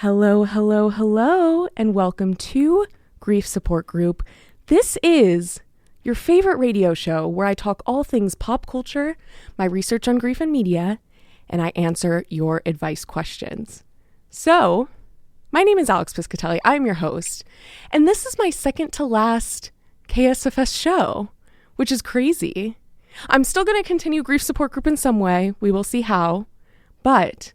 Hello, hello, hello, and welcome to Grief Support Group. This is your favorite radio show where I talk all things pop culture, my research on grief and media, and I answer your advice questions. So, my name is Alex Piscatelli. I'm your host, and this is my second to last KSFS show, which is crazy. I'm still going to continue Grief Support Group in some way. We will see how, but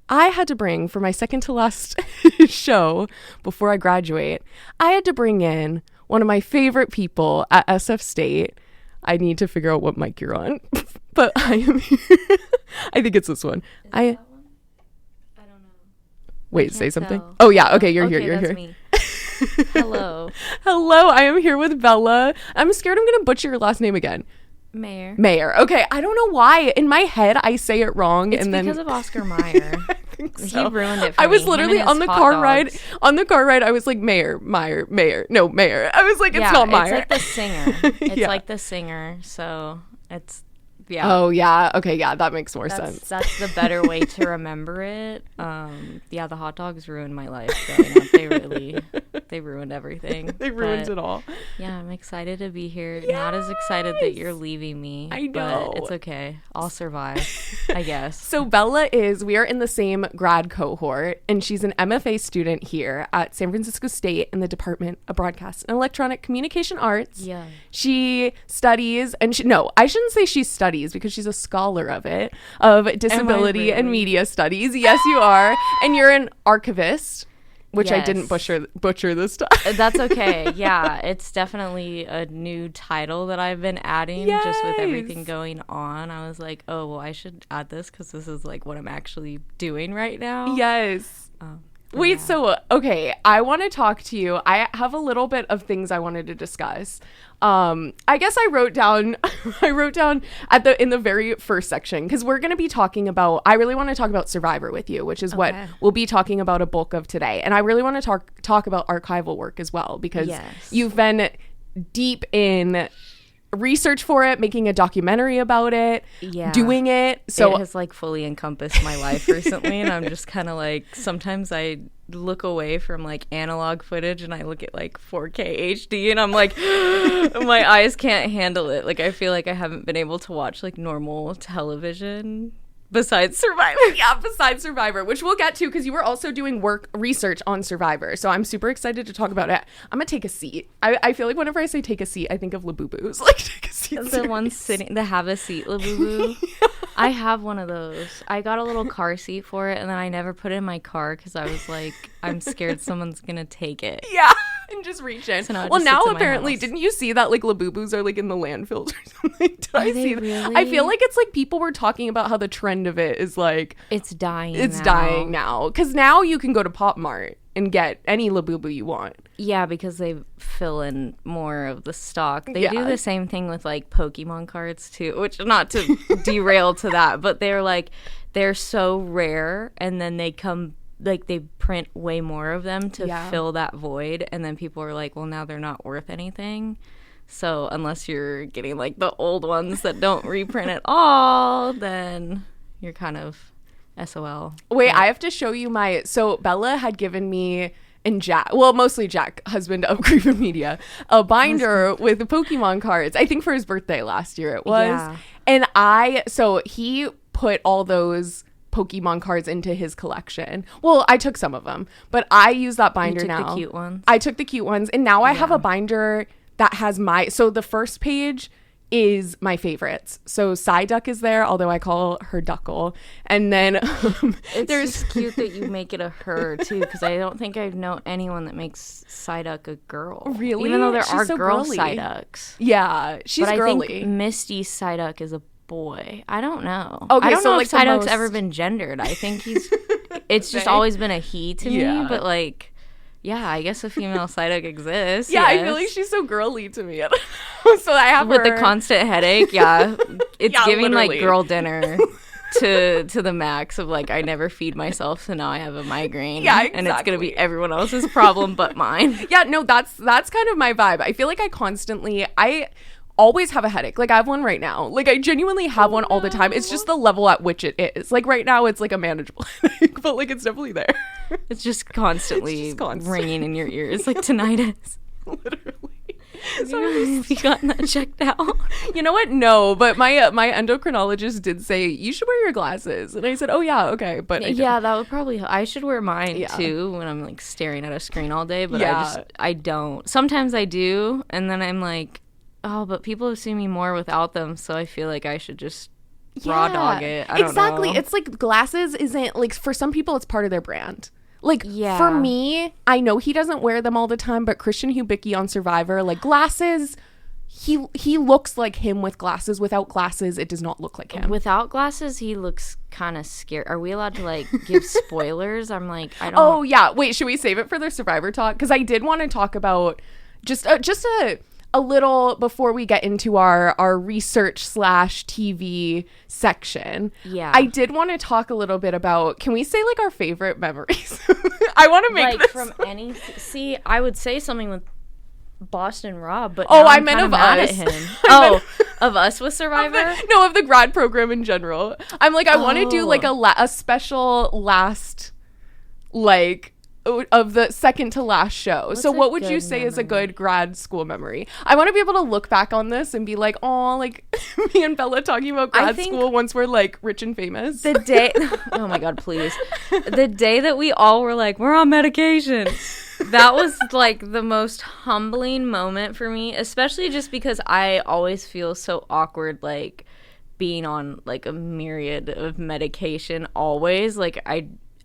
I had to bring, for my second to last show before I graduate, I had to bring in one of my favorite people at SF State. I need to figure out what mic you're on, but I am here. I think it's this one. I don't know. Wait, say something. Tell. Oh yeah, okay, you're here. You're here. Me. Hello. Hello, I am here with Bella. I'm scared I'm going to butcher your last name again. Mayer. Okay, I don't know why. In my head, I say it wrong. It's because of Oscar Mayer. I think so. He ruined it for me. I was literally on the car ride. On the car ride, I was like, Mayer. No, Mayer. I was like, it's not Mayer. It's like the singer. It's like the singer. So it's, yeah. Oh, yeah. Okay, yeah, that makes more sense. That's the better way to remember it. Yeah, the hot dogs ruined my life growing up. They ruined everything. They ruined it all. Yeah, I'm excited to be here. Yes! Not as excited that you're leaving me. I know. But it's okay. I'll survive, I guess. So we are in the same grad cohort, and she's an MFA student here at San Francisco State in the Department of Broadcast and Electronic Communication Arts. Yeah. She studies, I shouldn't say she studies because she's a scholar of it, of disability and media studies. Yes, you are. And you're an archivist. Which yes. I didn't butcher this time. That's okay. Yeah, it's definitely a new title that I've been adding yes. just with everything going on. I was like, oh, well, I should add this because this is like what I'm actually doing right now. Yes. Wait, yeah. So, okay, I want to talk to you. I have a little bit of things I wanted to discuss. I guess I wrote down in the very first section, because we're going to be talking about, I really want to talk about Survivor with you, which is what we'll be talking about a bulk of today. And I really want to talk about archival work as well, because yes. you've been deep in research for it, making a documentary about it, doing it. So it has like fully encompassed my life recently, and I'm just kind of like, sometimes I look away from like analog footage and I look at like 4K HD and I'm like, my eyes can't handle it. Like I feel like I haven't been able to watch like normal television besides Survivor. Yeah, besides Survivor, which we'll get to because you were also doing research on Survivor. So I'm super excited to talk about it. I'm going to take a seat. I feel like whenever I say take a seat, I think of Labubus. Like take a seat. The one sitting, the have a seat Labubu. Yeah. I have one of those. I got a little car seat for it and then I never put it in my car because I was like, I'm scared someone's going to take it. Yeah. And just reach in. So now apparently, didn't you see that like Labubus are like in the landfills or something? Did I see that? Really? I feel like it's like people were talking about how the trend of it is like it's dying. It's dying now because now you can go to Pop Mart and get any Labubu you want. Yeah, because they fill in more of the stock. They do the same thing with like Pokemon cards too, which not to derail to that, but they're so rare, and then they come. Like they print way more of them to fill that void, and then people are like, well, now they're not worth anything. So unless you're getting like the old ones that don't reprint at all, then you're kind of SOL. Wait, I have to show you so Bella had given me and Jack, well, mostly Jack, husband of Grief and Media, a binder with the Pokemon cards. I think for his birthday last year it was. Yeah. And so he put all those Pokemon cards into his collection. Well, I took some of them, but I use that binder now. You took the cute ones? I took the cute ones, and now I have a binder that has so the first page is my favorites. So Psyduck is there, although I call her Duckle. And then it's cute that you make it a her too, because I don't think I know anyone that makes Psyduck a girl. Really? Even though there are so girl girly. Psyducks. Yeah, she's girly. I think Misty's Psyduck is a boy. I don't know. Okay, I don't know like if Psyduck's ever been gendered. I think it's just always been a he to me, but like, yeah, I guess a female Psyduck exists. Yeah, yes. I feel like she's so girly to me. So I have with the constant headache. Yeah, it's giving literally. like girl dinner to the max of like I never feed myself, so now I have a migraine. Yeah, exactly. And it's gonna be everyone else's problem but mine. Yeah, no, that's kind of my vibe. I feel like I always have a headache. Like I have one right now. Like I genuinely have one all the time. It's just the level at which it is. Like right now it's like a manageable headache, but like it's definitely there. It's just constantly ringing in your ears like tinnitus. Literally. So have you gotten that checked out? You know what? No, but my endocrinologist did say you should wear your glasses, and I said, "Oh yeah, okay." But yeah, that would probably. I should wear mine too when I'm like staring at a screen all day. But I don't. Sometimes I do, and then I'm like, oh, but people have seen me more without them, so I feel like I should just raw dog it. I don't know. It's like glasses isn't like, for some people it's part of their brand. Like, for me, I know he doesn't wear them all the time, but Christian Hubicki on Survivor, like, glasses, he looks like him with glasses. Without glasses, it does not look like him. Without glasses, he looks kind of scary. Are we allowed to, like, give spoilers? I'm like, I don't... Oh, yeah. Wait, should we save it for the Survivor talk? Because I did want to talk about just a little before we get into our research / TV section. Yeah. I did want to talk a little bit about, can we say like our favorite memories? I want to make like this. From any, see, I would say something with Boston Rob, but I meant of us. at him. Of us with Survivor? Of the grad program in general. I'm like, I want to do like a special last, like, of the second to last show. So what would you say is a good grad school memory? I want to be able to look back on this and be like, oh, like me and Bella talking about grad school once we're like rich and famous. The day, oh my God, please. The day that we all were like, we're on medication. That was like the most humbling moment for me, especially just because I always feel so awkward, like being on like a myriad of medication always. Like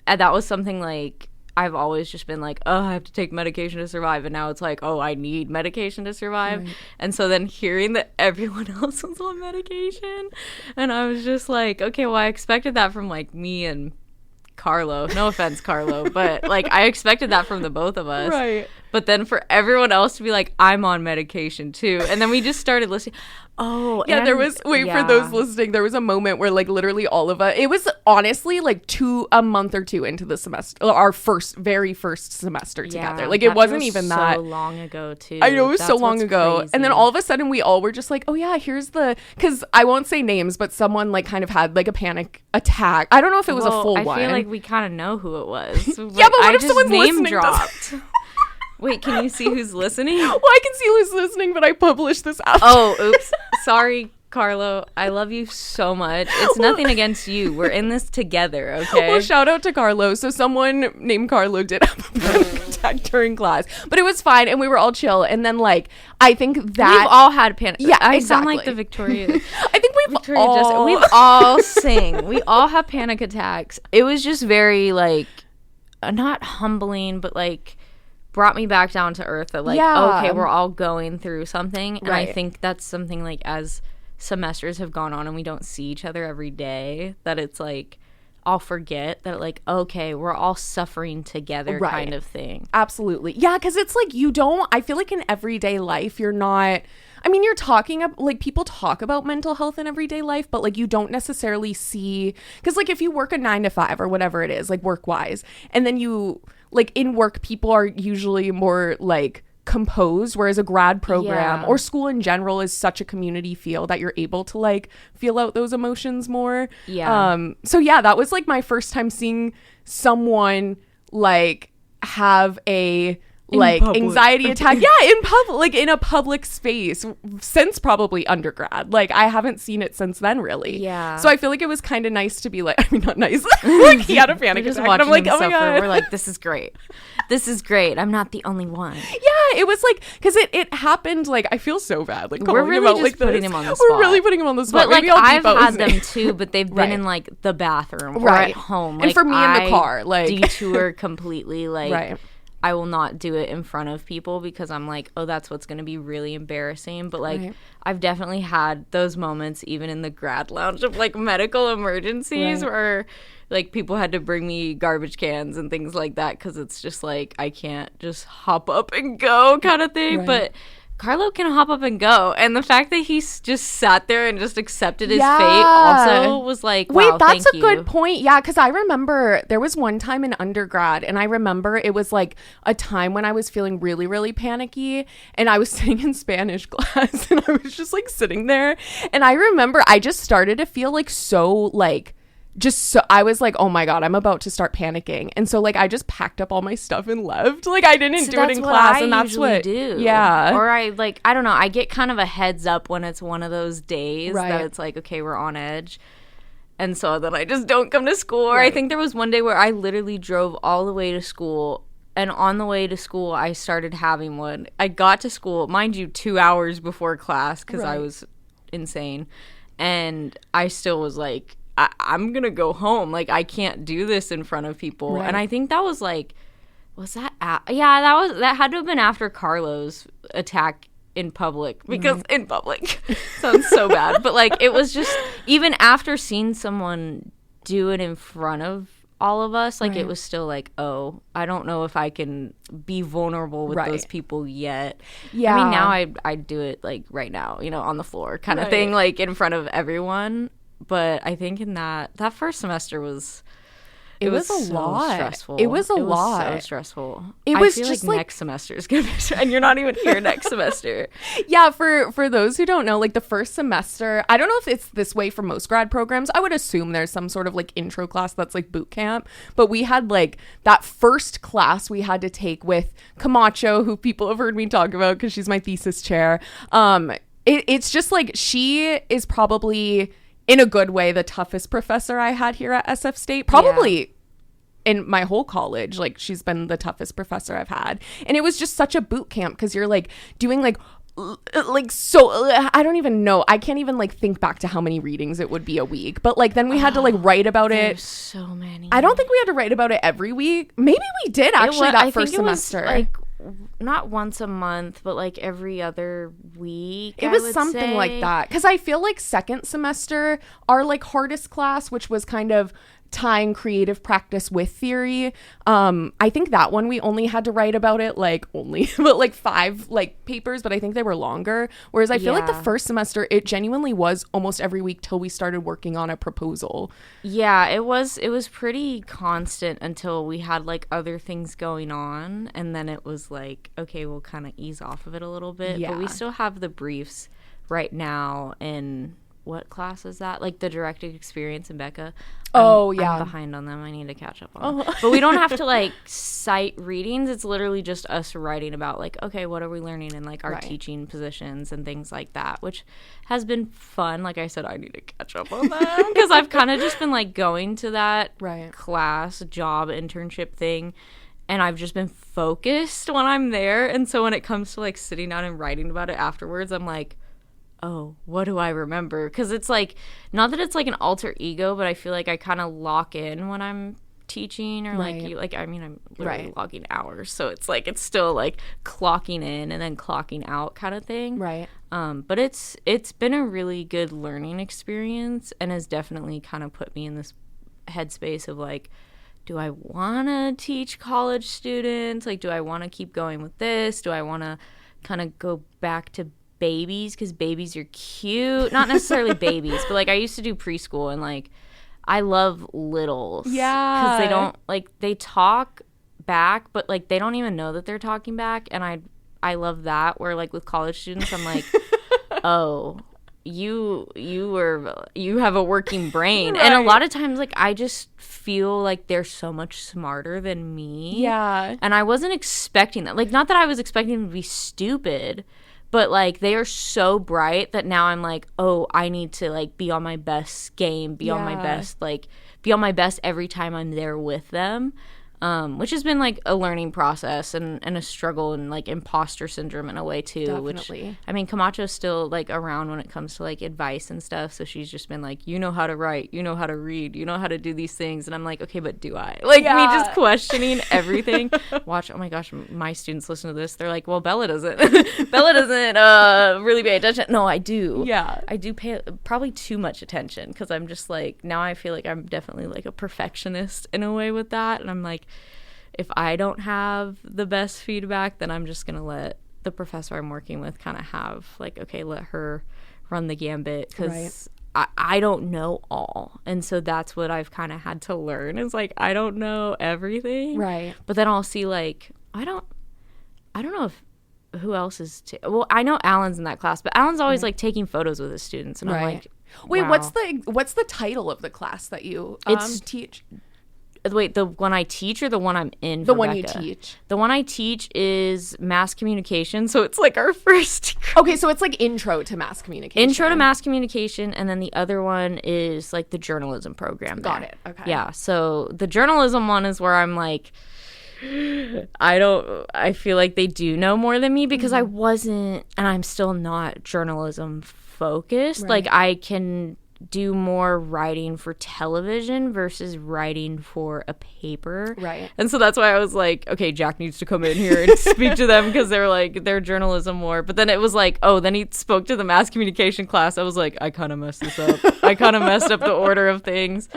that was something like, I've always just been like, oh, I have to take medication to survive. And now it's like, oh, I need medication to survive. Right. And so then hearing that everyone else was on medication, and I was just like, okay, well, I expected that from like me and Carlo. No offense, Carlo, but like I expected that from the both of us. Right. But then for everyone else to be like, I'm on medication too. And then we just started listening. Oh, yeah, there was, for those listening, there was a moment where like literally all of us, it was honestly like a month or two into the semester, our very first semester together. Like it wasn't even that. So long ago too. I know, it was so long ago. Crazy. And then all of a sudden we all were just like, oh yeah, here's because I won't say names, but someone like kind of had like a panic attack. I don't know if it was a full one. I feel like we kind of know who it was. Yeah, but what if someone's name dropped? Wait, can you see who's listening? Well, I can see who's listening, but I published this after. Oh, oops. Sorry, Carlo. I love you so much. It's nothing against you. We're in this together, okay? Well, shout out to Carlo. So someone named Carlo did have a panic attack during class, but it was fine, and we were all chill. And then, like, I think that... We've all had panic. Yeah, I exactly. sound like the Victoria... I think we've all sing. We all have panic attacks. It was just very, like, not humbling, but, like... brought me back down to earth that like, okay, we're all going through something. And I think that's something like as semesters have gone on and we don't see each other every day, that it's like I'll forget that like, okay, we're all suffering together kind of thing. Absolutely. Yeah, because it's like I feel like in everyday life you're not, I mean, you're talking about, like, people talk about mental health in everyday life, but, like, you don't necessarily see, because, like, if you work a 9 to 5 or whatever it is, like, work-wise, and then you, like, in work, people are usually more, like, composed, whereas a grad program or school in general is such a community feel that you're able to, like, feel out those emotions more. So, yeah, that was, like, my first time seeing someone, like, have a... like anxiety attack in public, like in a public space since probably undergrad. Like I haven't seen it since then really. So I feel like it was kind of nice to be like, I mean, not nice, like he had a panic attack and I'm like, oh my God, we're like, this is great, I'm not the only one. It was like, because it happened, like I feel so bad, like we're really about, just like, putting him on the spot. We're really putting him on the spot. But like I've had them too, but they've been in like the bathroom or at home, like, and for me in the car, like detour completely, like I will not do it in front of people because I'm like, oh, that's what's going to be really embarrassing. But, like, I've definitely had those moments even in the grad lounge of, like, medical emergencies where, like, people had to bring me garbage cans and things like that because it's just, like, I can't just hop up and go kind of thing. But Carlo can hop up and go. And the fact that he just sat there and just accepted his fate also was like, wow, that's a good point. Yeah, because I remember there was one time in undergrad, and I remember it was like a time when I was feeling really, really panicky, and I was sitting in Spanish class, and I was just like sitting there, and I remember I just started to feel like so like I was like, oh my God, I'm about to start panicking. And so like I just packed up all my stuff and left. Like I didn't do it in class, and that's what I do. Yeah. Or I don't know, I get kind of a heads up when it's one of those days that it's like, okay, we're on edge. And so then I just don't come to school. Or I think there was one day where I literally drove all the way to school, and on the way to school I started having one. I got to school, mind you, 2 hours before class because I was insane. And I still was like, I'm gonna go home. Like I can't do this in front of people. And I think that was like, that had to have been after Carlo's attack in public, because in public sounds so bad, but like it was just, even after seeing someone do it in front of all of us, like it was still like, oh, I don't know if I can be vulnerable with those people yet. I mean, now I do it like right now, you know, on the floor kind of thing, like in front of everyone. But I think in that first semester was a so lot. Stressful. It was a lot. So stressful. It was I feel just like next semester is gonna be, and you're not even here next semester. Yeah, for those who don't know, like the first semester, I don't know if it's this way for most grad programs. I would assume there's some sort of like intro class that's like boot camp. But we had like that first class we had to take with Camacho, who people have heard me talk about because she's my thesis chair. It's just like, she is probably, in a good way, the toughest professor I had here at SF State. Probably in my whole college. Like, she's been the toughest professor I've had. And it was just such a boot camp because you're like doing like so I don't even know. I can't even like think back to how many readings it would be a week. But like then we had to like write about it. So many. I don't think we had to write about it every week. Maybe we did actually that first semester. Was, like, not once a month, but like every other week. It was something like that. Because I feel like second semester, our like hardest class, which was kind of tying creative practice with theory, I think that one we only had to write about it but like 5 like papers, but I think they were longer. Whereas I feel like the first semester it genuinely was almost every week till we started working on a proposal. Yeah, it was pretty constant until we had like other things going on, and then it was like, okay, we'll kind of ease off of it a little bit. But we still have the briefs right now in what class is that? Like the direct experience in Becca. I'm behind on them. I need to catch up on them. But we don't have to like cite readings. It's literally just us writing about like, okay, what are we learning in like our teaching positions and things like that, which has been fun. Like I said, I need to catch up on that because I've kind of just been like going to that class, job, internship thing. And I've just been focused when I'm there. And so when it comes to like sitting down and writing about it afterwards, I'm like, oh, what do I remember? Because it's like, not that it's like an alter ego, but I feel like I kind of lock in when I'm teaching or I'm literally logging hours. So it's like, it's still like clocking in and then clocking out kind of thing. Right. But it's been a really good learning experience and has definitely kind of put me in this headspace of like, do I want to teach college students? Like, do I want to keep going with this? Do I want to kind of go back to babies, because babies are cute? Not necessarily babies, but like I used to do preschool, and like I love littles. Yeah, because they don't like, they talk back, but like they don't even know that they're talking back, and I love that. Where like with college students, I'm like, oh, you have a working brain. And a lot of times like I just feel like they're so much smarter than me. Yeah, and I wasn't expecting that. Like, not that I was expecting them to be stupid, but, like, they are so bright that now I'm like, oh, I need to, like, be on my best game, be on my best every time I'm there with them, which has been, like, a learning process and a struggle and, like, imposter syndrome in a way, too. Definitely. Which, I mean, Camacho's still, like, around when it comes to, like, advice and stuff, so she's just been like, you know how to write, you know how to read, you know how to do these things, and I'm like, okay, but do I? Like, me just questioning everything. Watch, oh my gosh, my students listen to this, they're like, well, Bella doesn't really pay attention. No, I do. Yeah. I do pay probably too much attention, because I'm just like, now I feel like I'm definitely, like, a perfectionist in a way with that, and I'm like, if I don't have the best feedback, then I'm just going to let the professor I'm working with kind of have, like, okay, let her run the gambit, because I don't know all. And so that's what I've kind of had to learn, is, like, I don't know everything. Right. But then I'll see, like, I don't know if who else is well, I know Alan's in that class, but Alan's always like taking photos with his students, and I'm like, Wait, wow. what's the title of the class that you teach? Wait, the one I teach or the one I'm in? The one you teach. The one I teach is mass communication. So it's like our first. Okay, so it's like intro to mass communication. Intro to mass communication. And then the other one is like the journalism program. Got it. Okay. Yeah. So the journalism one is where I'm like, I feel like they do know more than me because I wasn't, and I'm still not journalism focused. Right. Like I can do more writing for television versus writing for a paper. Right. And so that's why I was like, okay, Jack needs to come in here and speak to them because they're like, they're journalism more. But then it was like, oh, then he spoke to the mass communication class. I was like, I kind of messed this up. I kind of messed up the order of things.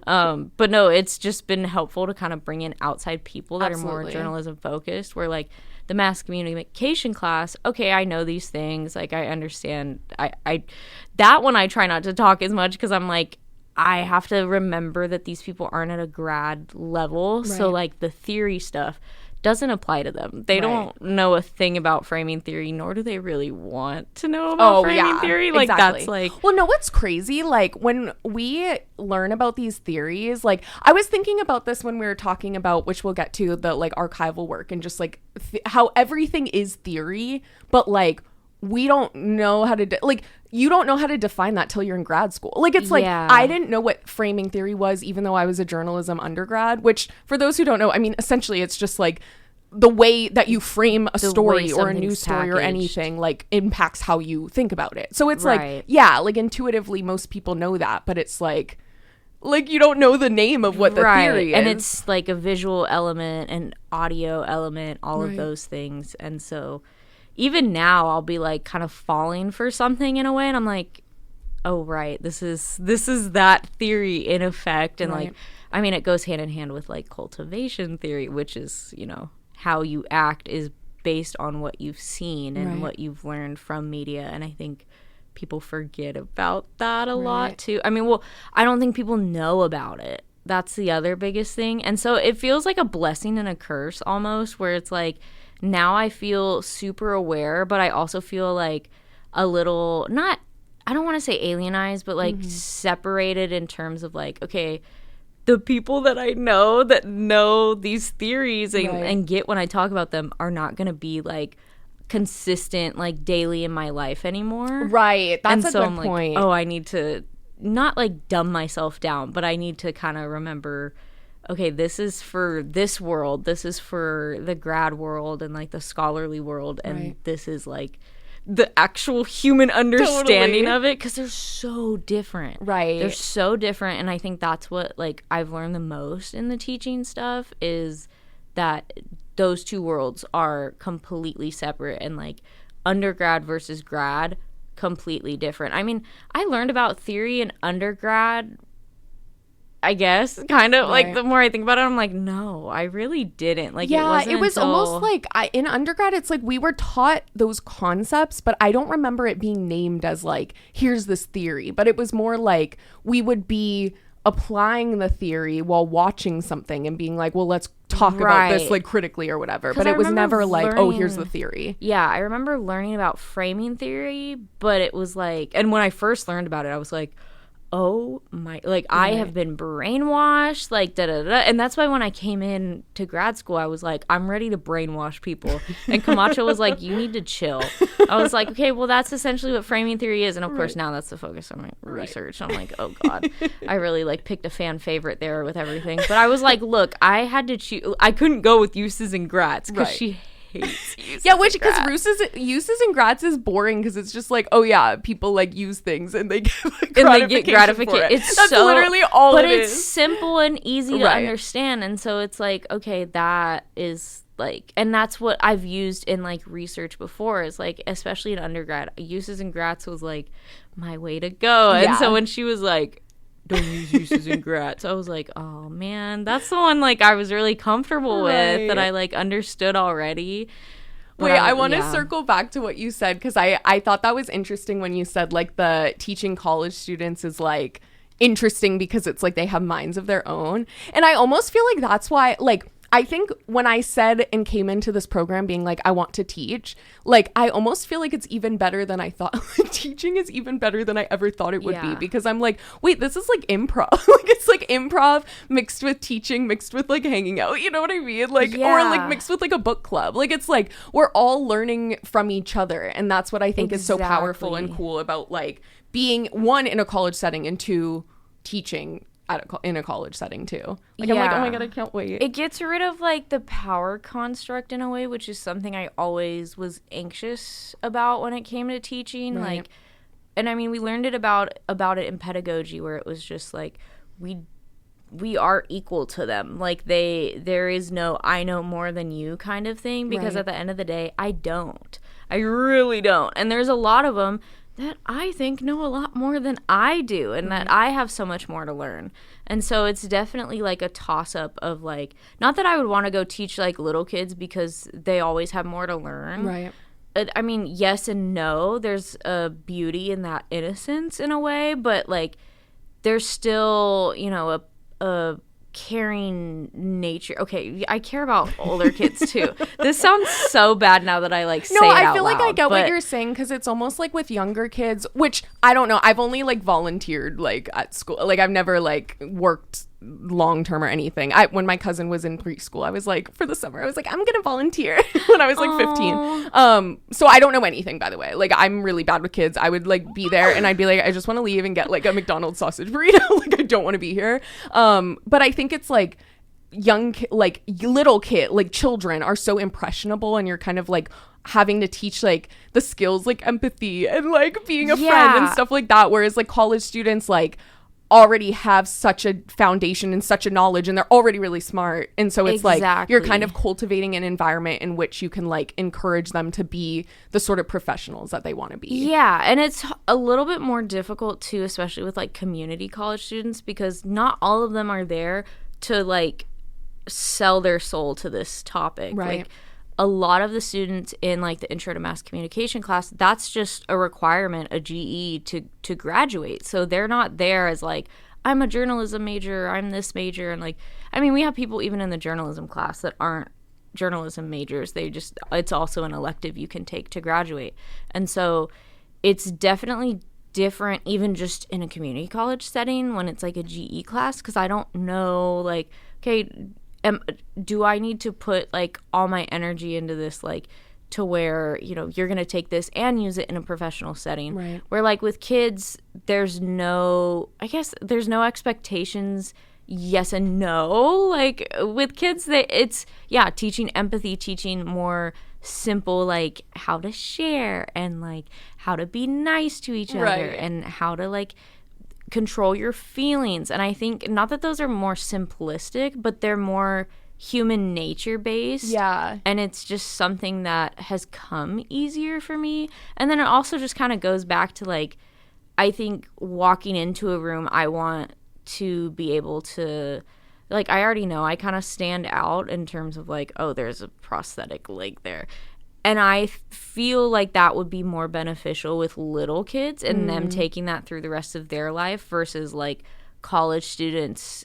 But no, it's just been helpful to kind of bring in outside people that Absolutely. are more journalism focused, where like the mass communication class, okay, I know these things, like I understand. I that one I try not to talk as much because I'm like, I have to remember that these people aren't at a grad level. Right. So like the theory stuff doesn't apply to them. They don't know a thing about framing theory, nor do they really want to know about framing theory. Like exactly. That's like, well, no, what's crazy, like when we learn about these theories, like I was thinking about this when we were talking about, which we'll get to, the like archival work and just like how everything is theory, but like we don't know how to like you don't know how to define that till you're in grad school. Like it's like I didn't know what framing theory was, even though I was a journalism undergrad, which for those who don't know, I mean, essentially it's just like the way that you frame a story or a news story or anything like impacts how you think about it. So it's like, yeah, like intuitively most people know that, but it's like you don't know the name of what the theory is. And it's like a visual element, an audio element, all of those things. And so even now I'll be like kind of falling for something in a way, and I'm like, oh right, this is that theory in effect. And like, I mean, it goes hand in hand with like cultivation theory, which is, you know, how you act is based on what you've seen and what you've learned from media. And I think people forget about that a lot too. I mean, well, I don't think people know about it. That's the other biggest thing. And so it feels like a blessing and a curse almost, where it's like, now I feel super aware, but I also feel like a little, not, I don't want to say alienized, but like separated in terms of like, okay, the people that I know that know these theories and get when I talk about them are not going to be like consistent, like daily in my life anymore. Right. That's a good I'm point. Like, oh, I need to not like dumb myself down, but I need to kind of remember, okay, this is for this world, this is for the grad world and like the scholarly world, and this is like the actual human understanding of it, because they're so different. They're so different, and I think that's what like I've learned the most in the teaching stuff, is that those two worlds are completely separate, and like undergrad versus grad, completely different. I mean, I learned about theory in undergrad, I guess, kind of like the more I think about it, I'm like, no, I really didn't. Like, it was almost like in undergrad, it's like we were taught those concepts, but I don't remember it being named as like, here's this theory. But it was more like we would be applying the theory while watching something and being like, well, let's talk about this like critically or whatever. But it was never like, oh, here's the theory. Yeah, I remember learning about framing theory, but it was like, and when I first learned about it, I was like, oh my, like I have been brainwashed, like da da da. And that's why when I came in to grad school, I was like, I'm ready to brainwash people. And Camacho was like, you need to chill. I was like, okay, well, that's essentially what framing theory is. And of course, now that's the focus of my research. I'm like, oh God, I really like picked a fan favorite there with everything. But I was like, look, I had to choose. I couldn't go with uses and grats because she hates which because uses and grats is boring, because it's just like, oh yeah, people like use things and they get like gratification for it. That's literally all it is. But it's simple and easy to understand, and so it's like, okay, that is like, and that's what I've used in like research before, is like, especially in undergrad, uses and grats was like my way to go. And so when she was like, don't use uses and grats, I was like, oh man, that's the one like I was really comfortable with, that I like understood already. Wait, I want to circle back to what you said, because I thought that was interesting when you said like the teaching college students is like interesting because it's like they have minds of their own. And I almost feel like that's why, like, I think when I said and came into this program being like, I want to teach, like, I almost feel like it's even better than I thought. Like, teaching is even better than I ever thought it would be, because I'm like, wait, this is like improv. Like, it's like improv mixed with teaching, mixed with like hanging out. You know what I mean? Like, or like mixed with like a book club. Like, it's like we're all learning from each other. And that's what I think is so powerful and cool about like being, one, in a college setting, and two, teaching in a college setting too. Like, I'm like, oh my God, I can't wait. It gets rid of like the power construct in a way, which is something I always was anxious about when it came to teaching. Right. Like, and I mean, we learned it about it in pedagogy, where it was just like, we are equal to them. Like, there is no I know more than you kind of thing, because at the end of the day, I don't. I really don't. And there's a lot of them that I think know a lot more than I do, and that I have so much more to learn. And so it's definitely like a toss-up of like, not that I would want to go teach like little kids because they always have more to learn. Right. I mean, yes and no. There's a beauty in that innocence in a way, but like there's still, you know, a caring nature. Okay, I care about older kids too. This sounds so bad now that I like say it out loud. No, I feel like I get what you're saying, because it's almost like with younger kids, which I don't know. I've only like volunteered like at school. Like, I've never like worked long term or anything. When my cousin was in preschool, I was like, for the summer, I was like, I'm gonna volunteer when I was like 15. So I don't know anything, by the way. Like, I'm really bad with kids. I would like be there and I'd be like, I just want to leave and get like a McDonald's sausage burrito. Like, I don't want to be here. But I think it's like like little kid, like children are so impressionable, and you're kind of like having to teach like the skills like empathy and like being a friend and stuff like that, whereas like college students like already have such a foundation and such a knowledge, and they're already really smart, and so it's like you're kind of cultivating an environment in which you can like encourage them to be the sort of professionals that they want to be. Yeah, and it's a little bit more difficult too, especially with like community college students, because not all of them are there to like sell their soul to this topic. Right. Like, a lot of the students in like the intro to mass communication class, that's just a requirement, a GE to graduate. So they're not there as like, I'm a journalism major, I'm this major. And like, I mean, we have people even in the journalism class that aren't journalism majors. It's also an elective you can take to graduate. And so it's definitely different, even just in a community college setting when it's like a GE class, because I don't know, like, okay, do I need to put like all my energy into this, like, to where, you know, you're going to take this and use it in a professional setting. Right. Where like with kids, there's no expectations. Yes and no. Like with kids, it's teaching empathy, teaching more simple, like how to share and like how to be nice to each other and how to like control your feelings. And I think not that those are more simplistic, but they're more human nature based. Yeah. And it's just something that has come easier for me. And then it also just kind of goes back to like, I think walking into a room, I want to be able to, like, I already know I kind of stand out in terms of like, oh, there's a prosthetic leg there. And I feel like that would be more beneficial with little kids and them taking that through the rest of their life versus like college students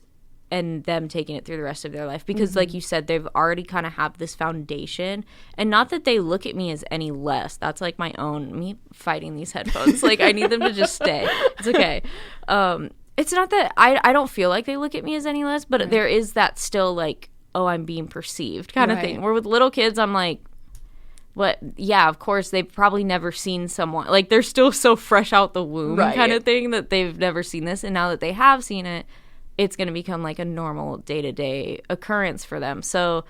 and them taking it through the rest of their life. Because like you said, they've already kind of have this foundation. And not that they look at me as any less. That's like me fighting these headphones. Like, I need them to just stay. It's okay. It's not that I don't feel like they look at me as any less, but there is that still like, oh, I'm being perceived kind of thing. Where with little kids, I'm like, what? Yeah, of course, they've probably never seen someone. Like, they're still so fresh out the womb kind of thing that they've never seen this. And now that they have seen it, it's going to become like a normal day-to-day occurrence for them. So,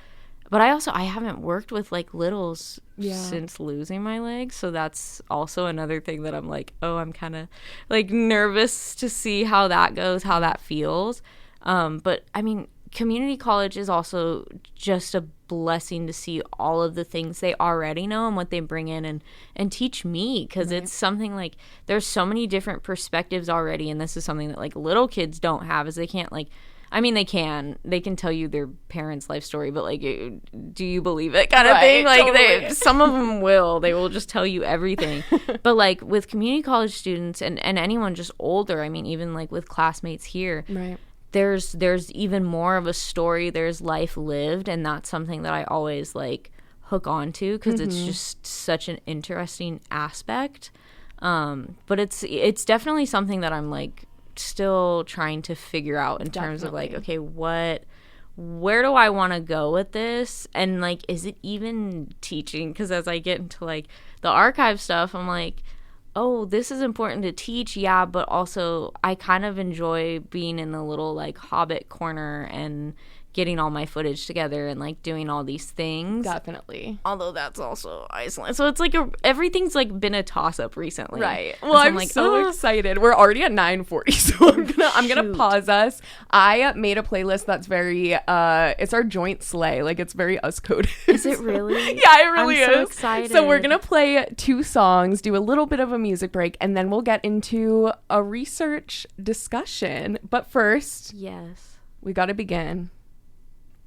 but I haven't worked with like littles since losing my leg. So that's also another thing that I'm like, oh, I'm kind of like nervous to see how that goes, how that feels. But I mean, community college is also just a blessing to see all of the things they already know and what they bring in and teach me, because it's something like there's so many different perspectives already, and this is something that like little kids don't have, is they can't like, I mean, they can tell you their parents' life story, but like, do you believe it kind of thing? Like totally. Some of them they will just tell you everything. But like with community college students and anyone just older, I mean, even like with classmates here, there's even more of a story. There's life lived, and that's something that I always like hook onto because it's just such an interesting aspect. But it's definitely something that I'm like still trying to figure out in terms of like, okay, where do I want to go with this? And like, is it even teaching? Because as I get into like the archive stuff, I'm like, oh, this is important to teach, yeah, but also I kind of enjoy being in the little like Hobbit corner and getting all my footage together and like doing all these things. Definitely. Although that's also Iceland. So it's like everything's like been a toss up recently. Right. Well, I'm like, so excited. We're already at 9:40, so I'm gonna pause us. I made a playlist that's very it's our joint sleigh. Like it's very us coded. Is it really? Yeah, it really is. I'm so excited. So we're gonna play 2 songs, do a little bit of a music break, and then we'll get into a research discussion. But first, yes, we gotta begin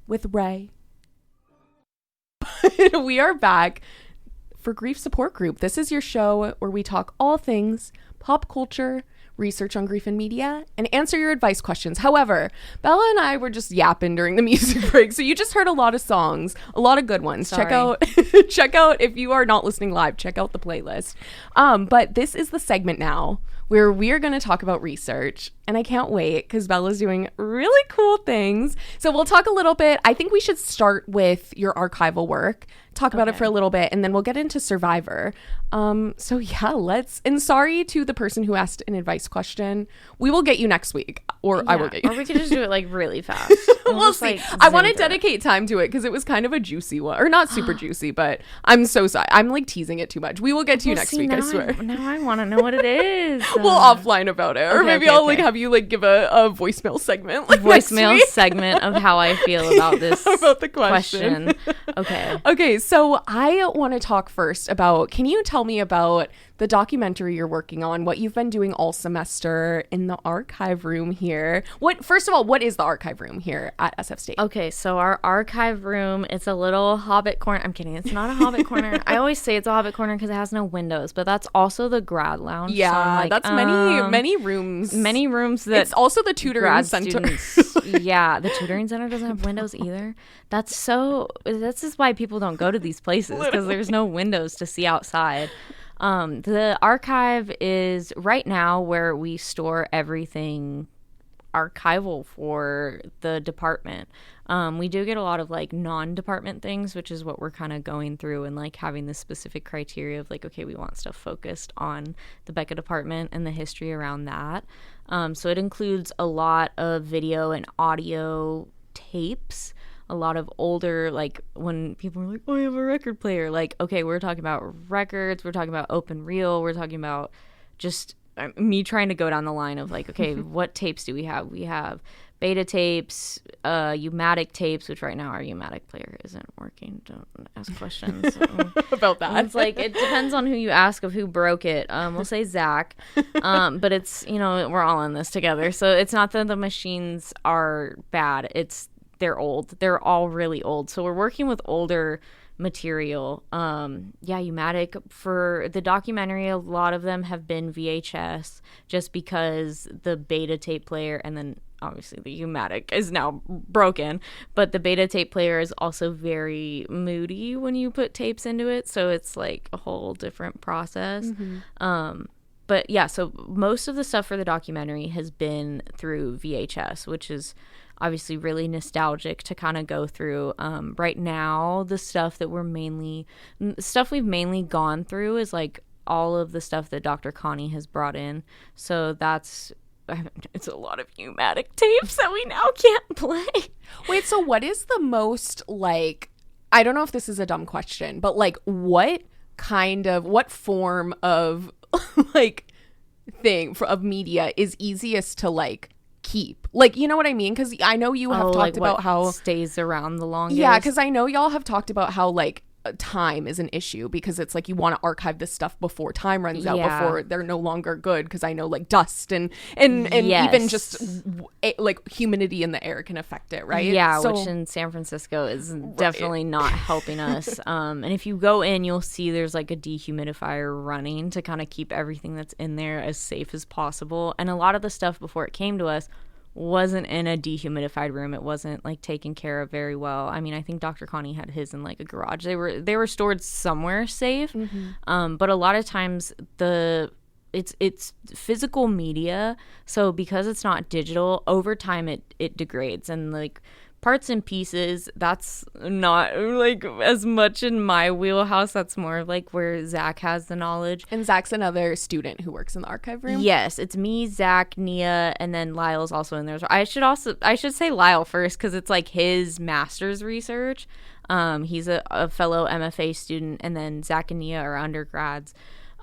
with Ray. We are back for Grief Support Group. This is your show where we talk all things pop culture, research on grief and media, and answer your advice questions. However, Bella and I were just yapping during the music break, so you just heard a lot of songs, a lot of good ones. Sorry. Check out if you are not listening live, check out the playlist. But this is the segment now where we are going to talk about research, and I can't wait because Bella's doing really cool things. So we'll talk a little bit. I think we should start with your archival work, talk about it for a little bit, and then we'll get into Survivor. So yeah, and sorry to the person who asked an advice question. We will get you next week, or I will get you. Or we could just do it like really fast. We'll see. Like, I want to dedicate time to it because it was kind of a juicy one, or not super juicy, but I'm so sorry. I'm like teasing it too much. We will get to you next week, I swear. Now I want to know what it is. We'll offline about it, or maybe I'll like have you like give a voicemail segment, like voicemail segment of how I feel about this about the question. Okay, so I want to talk first about, can you tell me about the documentary you're working on, what you've been doing all semester in the archive room here? First of all, what is the archive room here at SF State? Okay, so our archive room, it's a little Hobbit corner. I'm kidding, it's not a Hobbit corner. I always say it's a Hobbit corner because it has no windows, but that's also the grad lounge. Yeah, so like, that's many rooms. Many rooms that it's also the tutoring center. Yeah, the tutoring center doesn't have windows either. That's just why people don't go to these places, because there's no windows to see outside. The archive is right now where we store everything archival for the department. We do get a lot of like non-department things, which is what we're kind of going through and like having this specific criteria of like, okay, we want stuff focused on the Becca department and the history around that. So it includes a lot of video and audio tapes, a lot of older, like when people are like, oh, I have a record player. Like, okay, we're talking about records, we're talking about open reel, we're talking about just me trying to go down the line of like, okay, what tapes do we have? We have beta tapes, U-matic tapes, which right now our U-matic player isn't working. Don't ask questions about that. It's like, it depends on who you ask of who broke it. We'll say Zach. But it's, we're all in this together. So it's not that the machines are bad. They're old. They're all really old. So we're working with older material. U-matic for the documentary, a lot of them have been VHS just because the beta tape player, and then obviously the U-matic is now broken, but the beta tape player is also very moody when you put tapes into it, so it's like a whole different process. But yeah, so most of the stuff for the documentary has been through VHS, which is obviously really nostalgic to kind of go through. Right now, the stuff we've mainly gone through is like all of the stuff that Dr. Connie has brought in. So it's a lot of U-matic tapes that we now can't play. Wait, so what is the most, like, I don't know if this is a dumb question, but like what form of like thing of media is easiest to like keep, like, you know what I mean? Because I know you have talked about how stays around the longest. Yeah, because I know y'all have talked about how like time is an issue, because it's like you want to archive this stuff before time runs out, before they're no longer good, because I know like dust and yes. even just like humidity in the air can affect it, right? Yeah, so, which in San Francisco is definitely not helping us. And if you go in, you'll see there's like a dehumidifier running to kind of keep everything that's in there as safe as possible. And a lot of the stuff before it came to us wasn't in a dehumidified room. It wasn't like taken care of very well. I mean, I think Dr. Connie had his in like a garage. They were stored somewhere safe. But a lot of times it's physical media, so because it's not digital, over time it degrades, and like parts and pieces, that's not like as much in my wheelhouse. That's more like where Zach has the knowledge. And Zach's another student who works in the archive room? Yes, it's me, Zach, Nia, and then Lyle's also in there. I should say Lyle first, because it's like his master's research. He's a fellow MFA student, and then Zach and Nia are undergrads.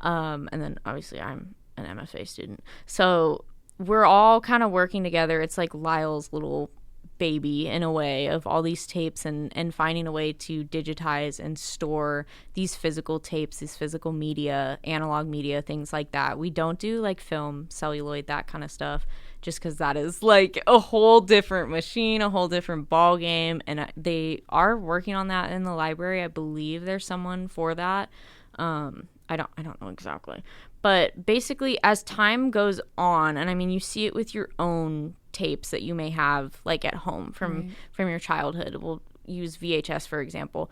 And then obviously I'm an MFA student. So we're all kind of working together. It's like Lyle's little baby in a way of all these tapes, and finding a way to digitize and store these physical tapes, these physical media, analog media, things like that. We don't do like film, celluloid, that kind of stuff, just because that is like a whole different machine, a whole different ball game, and they are working on that in the library. I believe there's someone for that. I don't know exactly, but basically as time goes on, and I mean, you see it with your own tapes that you may have like at home from your childhood. We'll use VHS for example.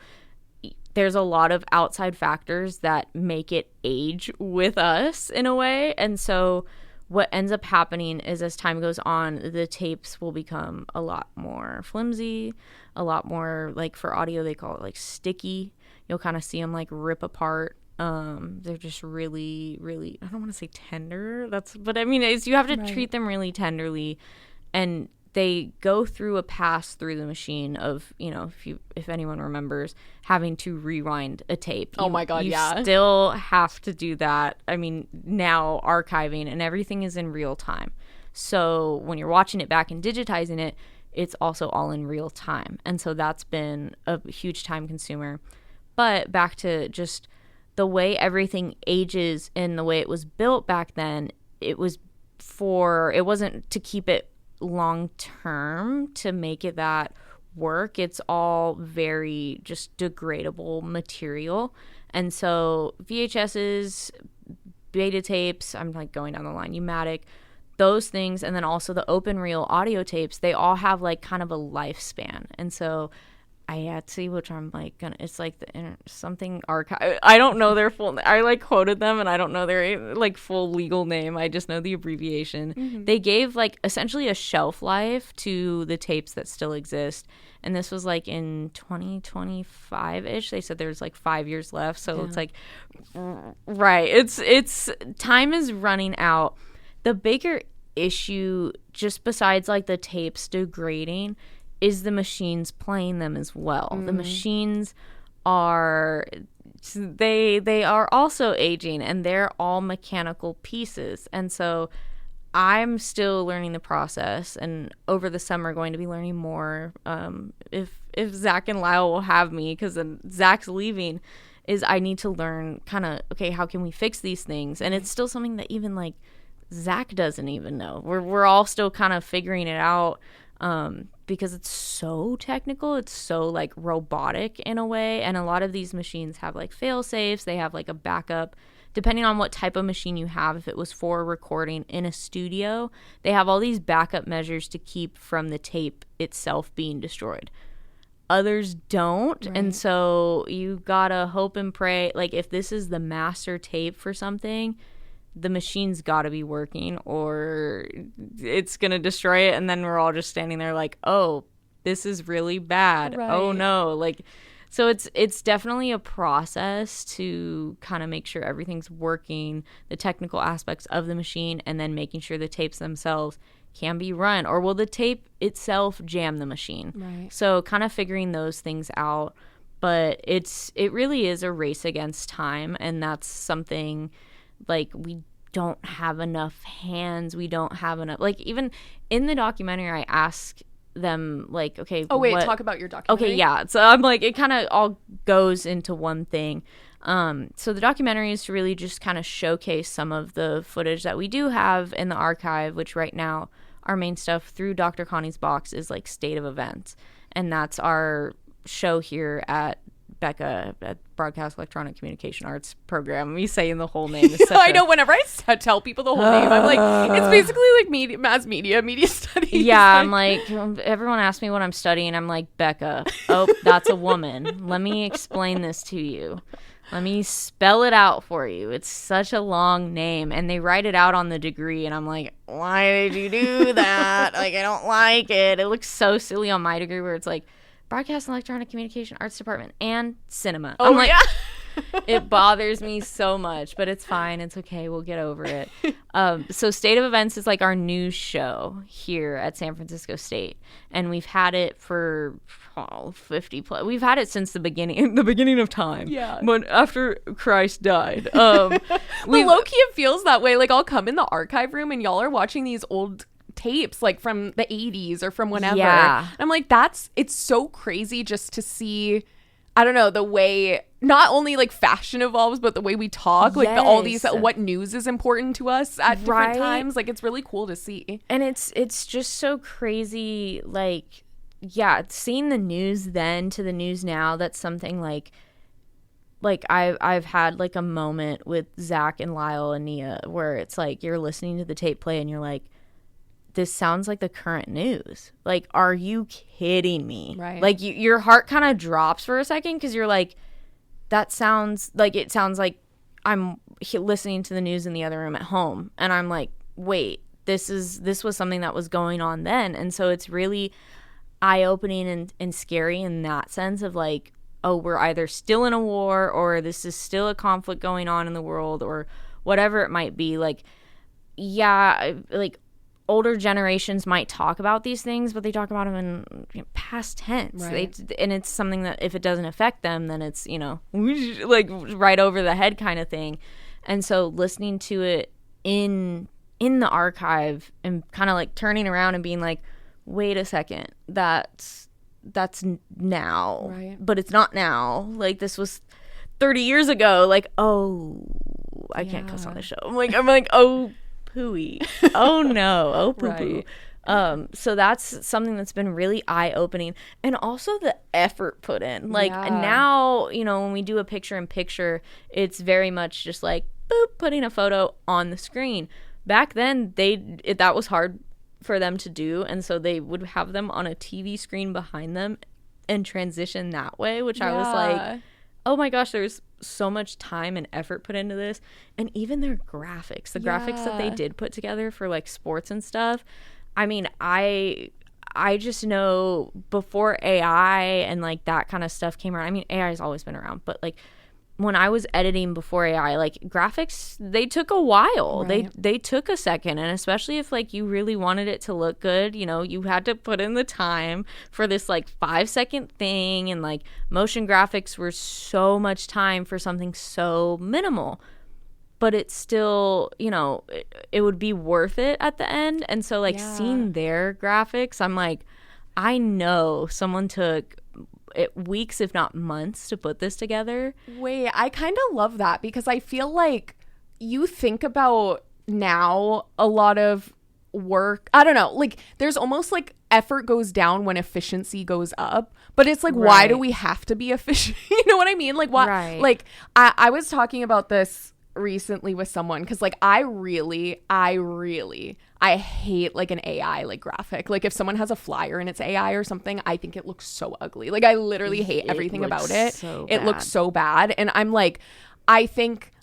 There's a lot of outside factors that make it age with us in a way, and so what ends up happening is as time goes on, the tapes will become a lot more flimsy, a lot more, like for audio they call it like sticky. You'll kind of see them like rip apart. They're just really, really, I don't want to say tender. But I mean, you have to treat them really tenderly, and they go through a pass through the machine of, you know, if anyone remembers having to rewind a tape. Oh my God, you yeah. Still have to do that. I mean, now archiving and everything is in real time. So when you're watching it back and digitizing it, it's also all in real time. And so that's been a huge time consumer. But back to just the way everything ages and the way it was built back then, it wasn't to keep it long term, to make it that work. It's all very just degradable material. And so VHSs, beta tapes, I'm like going down the line, U-matic, those things, and then also the open reel audio tapes, they all have like kind of a lifespan. And so I had to see which I'm like it's like something archive. I don't know their full. I like quoted them, and I don't know their like full legal name. I just know the abbreviation. They gave like essentially a shelf life to the tapes that still exist, and this was like in 2025-ish. They said there's like 5 years left, so it's like right. It's time is running out. The bigger issue, just besides like the tapes degrading, is the machines playing them as well. The machines are also aging, and they're all mechanical pieces. And so I'm still learning the process, and over the summer going to be learning more. If Zach and Lyle will have me, because then Zach's leaving, is I need to learn kind of, okay, how can we fix these things? And it's still something that even like Zach doesn't even know. We're all still kind of figuring it out. Because it's so technical, it's so like robotic in a way, and a lot of these machines have like fail safes. They have like a backup, depending on what type of machine you have. If it was for recording in a studio, they have all these backup measures to keep from the tape itself being destroyed. Others don't, and so you gotta hope and pray. Like if this is the master tape for something, the machine's got to be working, or it's going to destroy it. And then we're all just standing there like, oh, this is really bad. Right. Oh no. Like, so it's definitely a process to kind of make sure everything's working, the technical aspects of the machine, and then making sure the tapes themselves can be run, or will the tape itself jam the machine? Right. So kind of figuring those things out, but it really is a race against time. And that's something, like, we don't have enough hands. We don't have enough, like, even in the documentary, I ask them, like, okay. Oh, wait, talk about your documentary. Okay, yeah. So I'm like, it kind of all goes into one thing. So the documentary is to really just kind of showcase some of the footage that we do have in the archive, which right now, our main stuff through Dr. Connie's box is like State of Events. And that's our show here at Becca at Broadcast Electronic Communication Arts program. Me saying the whole name is I know. Whenever I tell people the whole name, I'm like, it's basically like mass media studies. Yeah, I'm like, everyone asks me what I'm studying. I'm like, Becca. Oh, that's a woman. Let me explain this to you. Let me spell it out for you. It's such a long name. And they write it out on the degree. And I'm like, why did you do that? Like, I don't like it. It looks so silly on my degree where it's like Broadcast and Electronic Communication Arts Department and Cinema. Oh, I'm like, yeah. It bothers me so much, but it's fine. It's okay. We'll get over it. So State of Events is like our news show here at San Francisco State. And we've had it for 50 plus. We've had it since the beginning of time. Yeah. But after Christ died. But low-key it feels that way. Like I'll come in the archive room and y'all are watching these old tapes like from the 80s or from whenever. Yeah. I'm like, it's so crazy just to see, I don't know, the way not only like fashion evolves, but the way we talk, like all these, what news is important to us at different times. Like it's really cool to see. And it's just so crazy. Like, yeah, seeing the news then to the news now, that's something like I've had like a moment with Zach and Lyle and Nia where it's like you're listening to the tape play and you're like, this sounds like the current news. Like, are you kidding me? Right. Like your heart kind of drops for a second because you're like, it sounds like I'm listening to the news in the other room at home. And I'm like, wait, this was something that was going on then. And so it's really eye-opening and scary in that sense of like, oh, we're either still in a war or this is still a conflict going on in the world or whatever it might be. Like, yeah, like older generations might talk about these things, but they talk about them in past tense. Right. And it's something that if it doesn't affect them, then it's, like right over the head kind of thing. And so listening to it in the archive and kind of like turning around and being like, wait a second, that's now, right? But it's not now. Like this was 30 years ago. Like, oh, I can't cuss on the show. I'm like, oh, pooey. Oh no. Oh, poo poo. Right. So that's something that's been really eye-opening, and also the effort put in. Like now, when we do a picture-in-picture, it's very much just like boop, putting a photo on the screen. Back then, that was hard for them to do, and so they would have them on a TV screen behind them and transition that way, which I was like, oh my gosh, there's so much time and effort put into this. And even their graphics, the graphics that they did put together for like sports and stuff, I mean, I just know before AI and like that kind of stuff came around, I mean, AI has always been around, but like when I was editing before AI, like graphics, they took a while. Right. They took a second. And especially if like you really wanted it to look good, you had to put in the time for this like 5-second thing. And like motion graphics were so much time for something so minimal. But it's still, it would be worth it at the end. And so like seeing their graphics, I'm like, I know someone took weeks, if not months, to put this together. Wait, I kind of love that because I feel like you think about now a lot of work. I don't know, like there's almost like effort goes down when efficiency goes up, but it's like, why do we have to be efficient? You know what I mean? Like why? Right. Like I was talking about this recently with someone because like I hate like an AI like graphic. Like if someone has a flyer and it's AI or something, I think it looks so ugly. Like I literally hate everything about it. It looks so bad. And I'm like,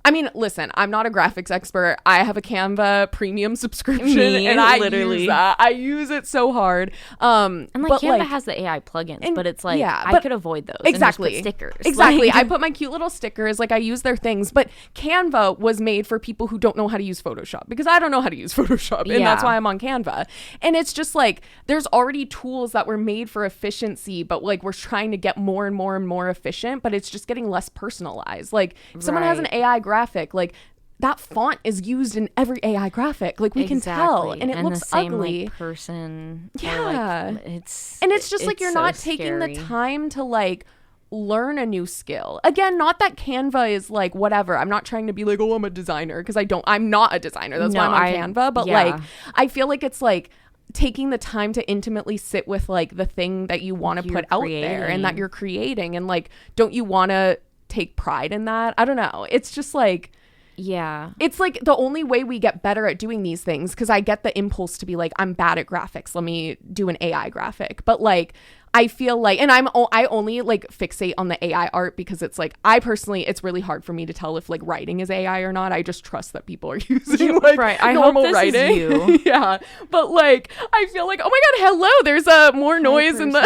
I mean, listen, I'm not a graphics expert. I have a Canva premium subscription and I use that. I use it so hard. And like Canva has the AI plugins, but it's like, I could avoid those. Exactly. And just put stickers. Exactly. Like, I put my cute little stickers. Like I use their things, but Canva was made for people who don't know how to use Photoshop because I don't know how to use Photoshop and that's why I'm on Canva. And it's just like, there's already tools that were made for efficiency, but like we're trying to get more and more and more efficient, but it's just getting less personalized. Like if someone has an AI graphic, like that font is used in every AI graphic. Like we can tell, and it looks the same, ugly. Like, person, yeah, it's just like you're not taking the time to like learn a new skill. Again, not that Canva is like whatever. I'm not trying to be like, oh, I'm a designer because I'm not a designer. That's why I'm on Canva. But like, I feel like it's like taking the time to intimately sit with like the thing that you want to put out there and that you're creating, and like, don't you want to take pride in that? I don't know. It's just like, yeah, it's like the only way we get better at doing these things, because I get the impulse to be like, I'm bad at graphics, let me do an AI graphic. But like, I feel like, and I only like fixate on the AI art because it's like, I personally, it's really hard for me to tell if like writing is AI or not. I just trust that people are using like normal writing. You. Yeah. But like, I feel like, oh my God, hello, there's more noise in the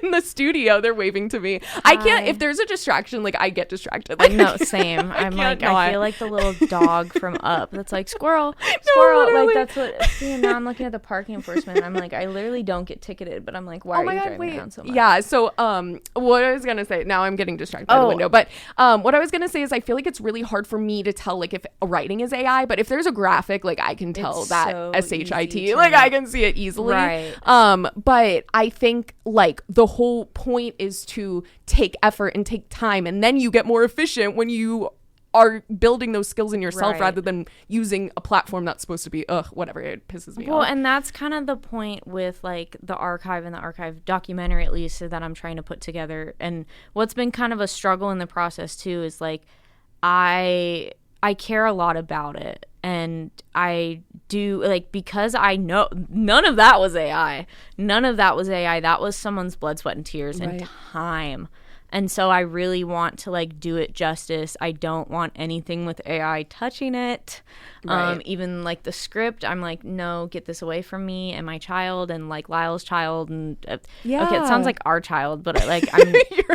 in the studio. They're waving to me. Hi. I can't, if there's a distraction, like I get distracted. Like, no, same. I'm like, I feel like the little dog from Up that's like, squirrel. No, like that's what, see, and now I'm looking at the parking enforcement and I'm like, I literally don't get ticketed, but I'm like, why are you driving around so much? Yeah, so what I was gonna say, now I'm getting distracted by the window, but what I was gonna say is I feel like it's really hard for me to tell like if writing is AI, but if there's a graphic, like I can tell that so SHIT, like I can see it easily. Right. But I think like the whole point is to take effort and take time, and then you get more efficient when you are building those skills in yourself, rather than using a platform that's supposed to be whatever. It pisses me off. Well, and that's kind of the point with like the archive and the archive documentary, at least, that I'm trying to put together. And what's been kind of a struggle in the process too is like I care a lot about it, and I do, like, because I know none of that was AI. That was someone's blood, sweat, and tears and time. And so I really want to like do it justice. I don't want anything with AI touching it. Even like the script, I'm like, no, get this away from me and my child and like Lyle's child. And okay, it sounds like our child, but like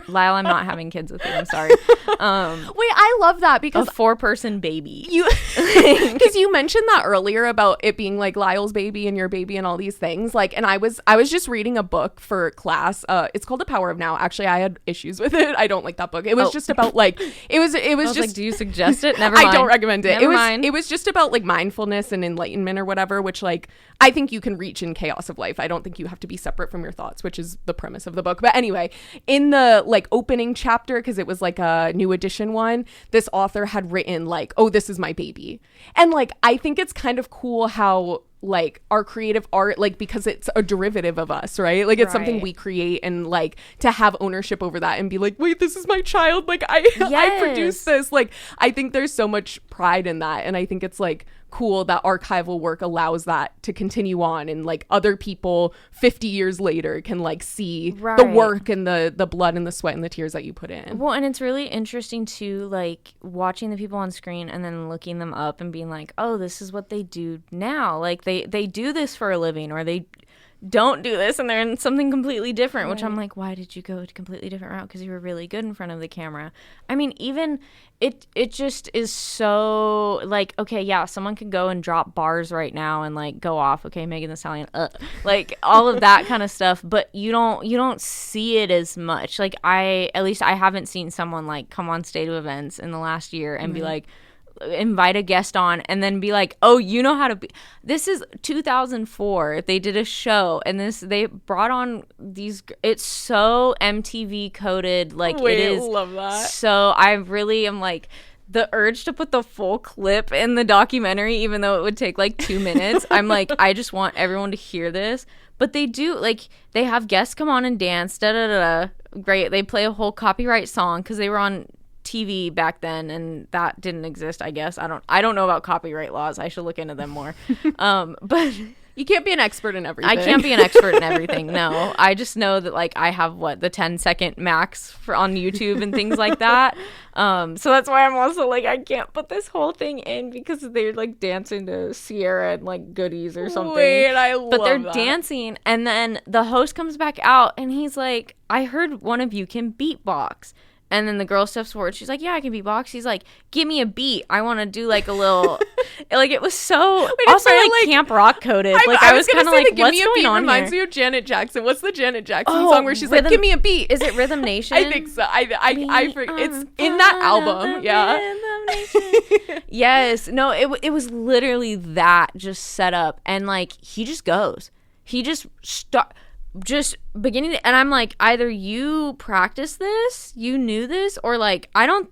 Lyle, I'm not having kids with you. I'm sorry. Wait, I love that because a 4-person baby. Because you mentioned that earlier about it being like Lyle's baby and your baby and all these things. Like, and I was just reading a book for class. It's called The Power of Now. Actually, I had issues with it. I don't like that book. It was just about like it was just like, do you suggest it? Never mind. I don't recommend it. Never mind. It was just about like mindfulness and enlightenment or whatever, which like I think you can reach in chaos of life. I don't think you have to be separate from your thoughts, which is the premise of the book. But anyway, in the like opening chapter, because it was like a new edition one, this author had written like, oh, this is my baby. And like I think it's kind of cool how like our creative art, like, because it's a derivative of us, right? Like it's something we create, and like to have ownership over that and be like, wait, this is my child, like I produced this. Like I think there's so much pride in that, and I think it's like cool that archival work allows that to continue on, and like other people 50 years later can like see the work and the blood and the sweat and the tears that you put in. Well, and it's really interesting too, like watching the people on screen and then looking them up and being like, oh, this is what they do now. Like they do this for a living, or they don't do this and they're in something completely different, which I'm like, why did you go a completely different route? Because you were really good in front of the camera. I mean, even it just is so like, okay, yeah, someone could go and drop bars right now and like go off, okay, Megan Thee Stallion, like all of that kind of stuff, but you don't see it as much. Like at least I haven't seen someone like come on state events in the last year and be like, invite a guest on and then be like, oh, you know how to be. This is 2004. They did a show and they brought on these. It's so MTV coded. Like, it is. Love that. So I really am like, the urge to put the full clip in the documentary, even though it would take like 2 minutes. I'm like, I just want everyone to hear this. But they do, like, they have guests come on and dance. Da da da. Great. They play a whole copyright song because they were on TV back then, and that didn't exist, I guess. I don't know about copyright laws. I should look into them more. But you can't be an expert in everything. I can't be an expert in everything. No, I just know that like I have the 10-second max on YouTube and things like that. So that's why I'm also like, I can't put this whole thing in because they're like dancing to Sierra and like Goodies or something. But they're dancing, and then the host comes back out and he's like, I heard one of you can beatbox. And then the girl steps forward. She's like, yeah, I can beatbox. He's like, give me a beat. I want to do like a little, like it was so, also like camp rock coded. Like I was kind of like, what's going on reminds me of Janet Jackson. What's the Janet Jackson song where she's like, give me a beat? Is it Rhythm Nation? I think so. I forget. It's in that album. Yeah. Yes. No, it was literally that just set up. And like, he just goes. He just beginning to, and I'm like, either you practiced this, you knew this, or like I don't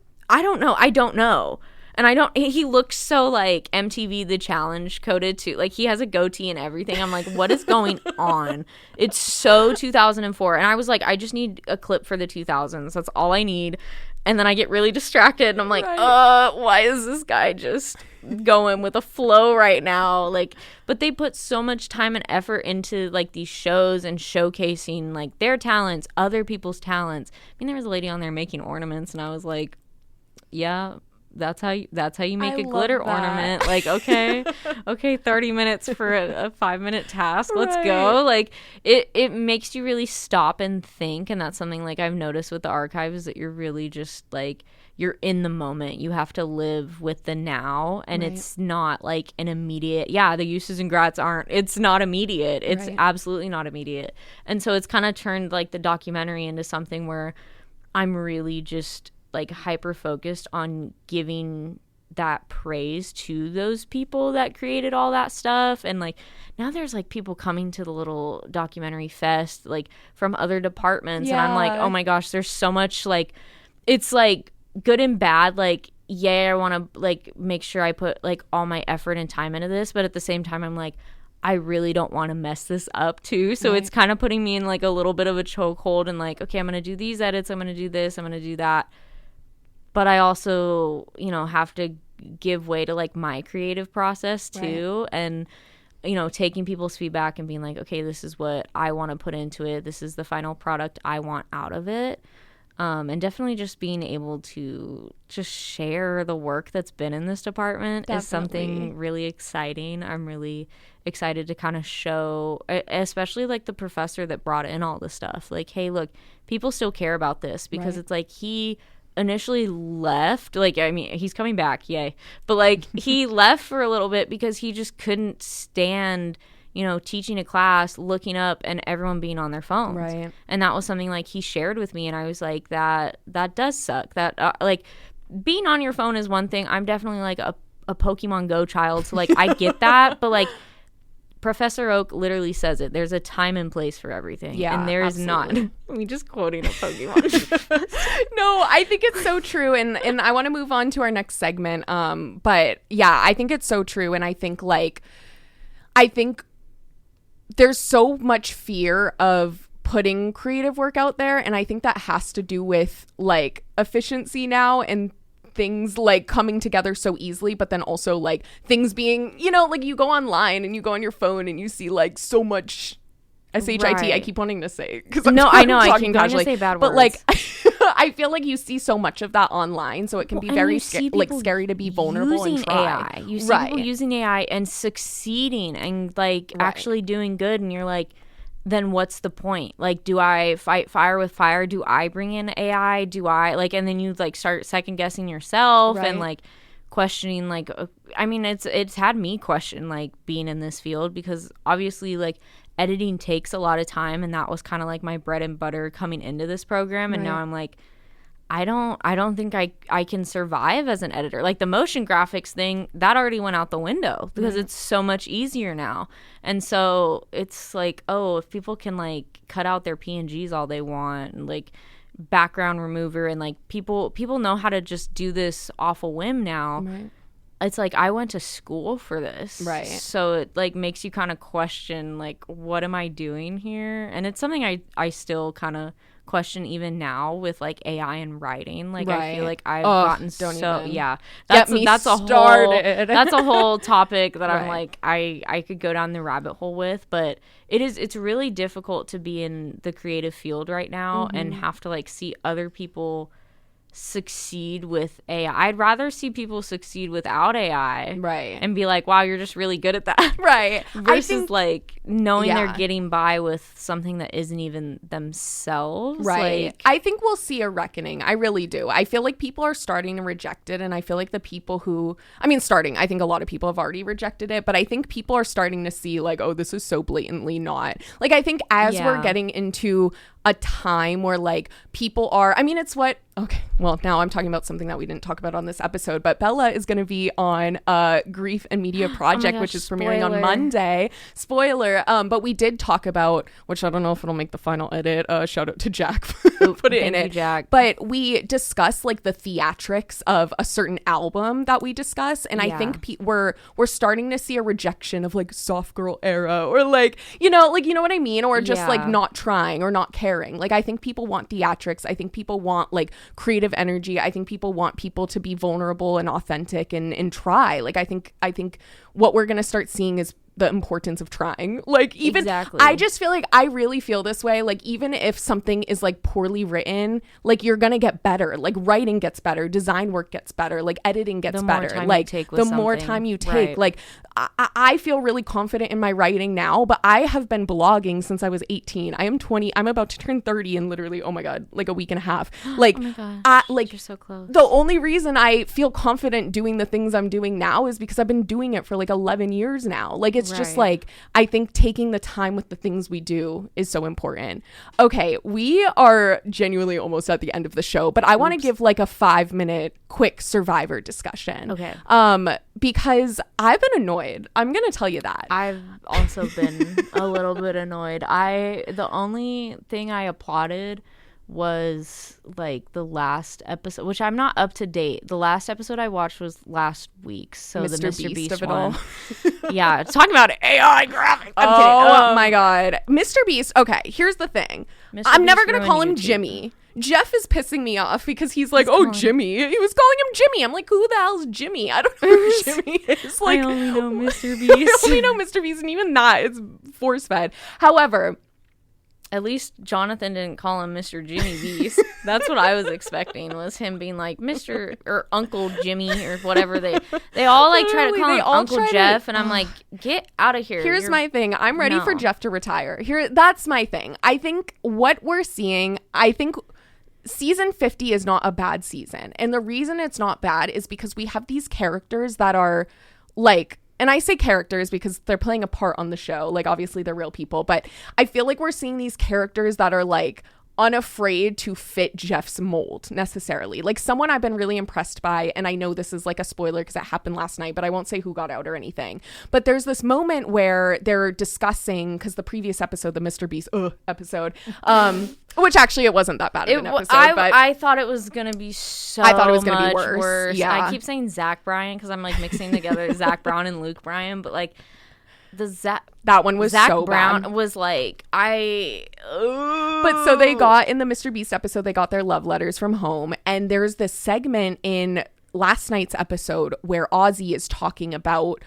know. And he looks so like MTV The Challenge coded too. Like he has a goatee and everything. I'm like, what is going on? It's so 2004. And I was like, I just need a clip for the 2000s. That's all I need. And then I get really distracted and I'm like, why is this guy just going with a flow right now? Like, but they put so much time and effort into like these shows and showcasing like their talents, other people's talents. I mean, there was a lady on there making ornaments and I was like, yeah, that's how you make a glitter ornament. Like, okay, 30 minutes for a 5-minute task. Let's go. Like it makes you really stop and think. And that's something like I've noticed with the archive is that you're really just like, you're in the moment. You have to live with the now. And it's not like an immediate, the uses and grads it's not immediate. It's absolutely not immediate. And so it's kind of turned like the documentary into something where I'm really just like hyper focused on giving that praise to those people that created all that stuff. And like now there's like people coming to the little documentary fest like from other departments and I'm like, oh my gosh, there's so much like it's like good and bad. Like I want to like make sure I put like all my effort and time into this, but at the same time I'm like, I really don't want to mess this up too. So it's kind of putting me in like a little bit of a chokehold and like, okay, I'm going to do these edits, I'm going to do this, I'm going to do that. But I also, have to give way to like my creative process too. And, taking people's feedback and being like, okay, this is what I want to put into it. This is the final product I want out of it. And definitely just being able to just share the work that's been in this department is something really exciting. I'm really excited to kind of show, especially like the professor that brought in all the stuff. Like, hey, look, people still care about this because it's like he initially left, like, I mean, he's coming back, yay, but like he left for a little bit because he just couldn't stand teaching a class, looking up and everyone being on their phones, and that was something like he shared with me and I was like, that does suck. That like being on your phone is one thing. I'm definitely like a Pokemon Go child, so like I get that, but like Professor Oak literally says it. There's a time and place for everything. Yeah, and there is not. Me just quoting a Pokemon. No, I think it's so true. And I want to move on to our next segment. But yeah, I think it's so true. And I think there's so much fear of putting creative work out there. And I think that has to do with like efficiency now and things like coming together so easily, but then also like things being, like you go online and you go on your phone and you see like so much SHIT. I keep wanting to say because no, I know I keep going to say bad words, but like I feel like you see so much of that online, so it can be very scary to be vulnerable and try. AI. You see people using AI and succeeding and like actually doing good, and you're like, then what's the point? Like, do I fight fire with fire? Do I bring in AI? Do I like, and then you like start second guessing yourself and like questioning, like, I mean, it's had me question like being in this field, because obviously like editing takes a lot of time, and that was kind of like my bread and butter coming into this program. And now I'm like, I don't think I can survive as an editor. Like the motion graphics thing, that already went out the window because it's so much easier now. And so it's like, oh, if people can like cut out their PNGs all they want, and like background remover, and like people know how to just do this off a whim now. It's like, I went to school for this. So it like makes you kind of question like, what am I doing here? And it's something I still kind of question even now with like AI and writing. Like I feel like I've gotten that's a whole topic that I'm like, I could go down the rabbit hole with. But it's really difficult to be in the creative field right now and have to like see other people succeed with AI. I'd rather see people succeed without AI, and be like, wow, you're just really good at that, versus like knowing they're getting by with something that isn't even themselves. Like, I think we'll see a reckoning. I really do. I feel like people are starting to reject it, and I feel like the people who, I think a lot of people have already rejected it, but I think people are starting to see like, oh, this is so blatantly not. Like, I think as we're getting into a time where like people are, I mean, it's what, okay, well, now I'm talking about something that we didn't talk about on this episode, but Bella is going to be on Grief and Media Project, which is premiering on Monday. Spoiler. But we did talk about, which I don't know if it'll make the final edit. Shout out to Jack. Put it in it. Jack. But we discuss like the theatrics of a certain album that we discuss. And I think we're starting to see a rejection of like soft girl era, or like, you know what I mean? Or just like not trying or not caring. Like, I think people want theatrics. I think people want like creative energy. I think people want people to be vulnerable and authentic and try. Like, I think what we're going to start seeing is the importance of trying. Like, even exactly. I just feel like I really feel this way. Like, even if something is like poorly written, like you're gonna get better. Like, writing gets better, design work gets better, like editing gets better. Like, the more time you take, right. Like I feel really confident in my writing now, but I have been blogging since I was 18. I am 20. I'm about to turn 30 in literally, oh my God, like a week and a half. Like, oh my gosh, like you're so close. The only reason I feel confident doing the things I'm doing now is because I've been doing it for like 11 years now. Like, it's just like, I think taking the time with the things we do is so important. Okay, we are genuinely almost at the end of the show, but I want to give like a 5-minute quick Survivor discussion. Okay. Because I've been annoyed. I'm going to tell you that. I've also been a little bit annoyed. The only thing I applauded was like the last episode, which I'm not up to date. The last episode I watched was last week, so Mr. the Mr. Beast of it all. Yeah, it's talking about AI graphics. I'm kidding. Oh my God, Mr. Beast. Okay, here's the thing. I'm never gonna call him Jimmy. Jeff is pissing me off because he's like, Jimmy. He was calling him Jimmy. I'm like, who the hell's Jimmy? I don't know who Jimmy is. Like, I only know Mr. Beast. I only know Mr. Beast, and even that is force fed. However, at least Jonathan didn't call him Mr. Jimmy Beast. That's what I was expecting, was him being like Mr. or Uncle Jimmy or whatever. They all like try to call him Uncle Jeff, and I'm like, get out of here. Here's my thing. I'm ready for Jeff to retire. That's my thing. I think what we're seeing, season 50 is not a bad season. And the reason it's not bad is because we have these characters that are like, and I say characters because they're playing a part on the show. Like, obviously they're real people, but I feel like we're seeing these characters that are like unafraid to fit Jeff's mold necessarily. Like, someone I've been really impressed by, and I know this is like a spoiler because it happened last night, but I won't say who got out or anything. But there's this moment where they're discussing, because the previous episode, the Mr. Beast episode, which actually it wasn't that bad of an episode. I thought it was going to be I thought it was going to be worse. Yeah. I keep saying Zach Bryan because I'm like mixing together Zach Brown and Luke Bryan, but like that one was Zach so Brown bad. Was like, But so they got, in the Mr. Beast episode, they got their love letters from home, and there's this segment in last night's episode where Ozzy is talking about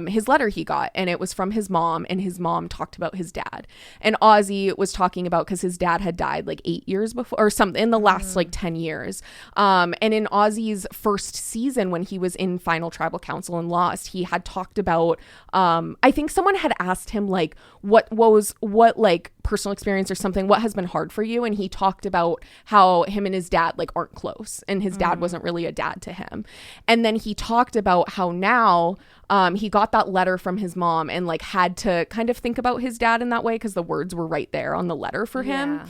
his letter he got, and it was from his mom, and his mom talked about his dad, and Ozzy was talking about, because his dad had died like 8 years before or something in the last like 10 years, and in Ozzy's first season when he was in Final Tribal Council and lost, he had talked about I think someone had asked him like what like personal experience or something, what has been hard for you, and he talked about how him and his dad like aren't close, and his dad wasn't really a dad to him. And then he talked about how now he got that letter from his mom and like had to kind of think about his dad in that way because the words were right there on the letter for him.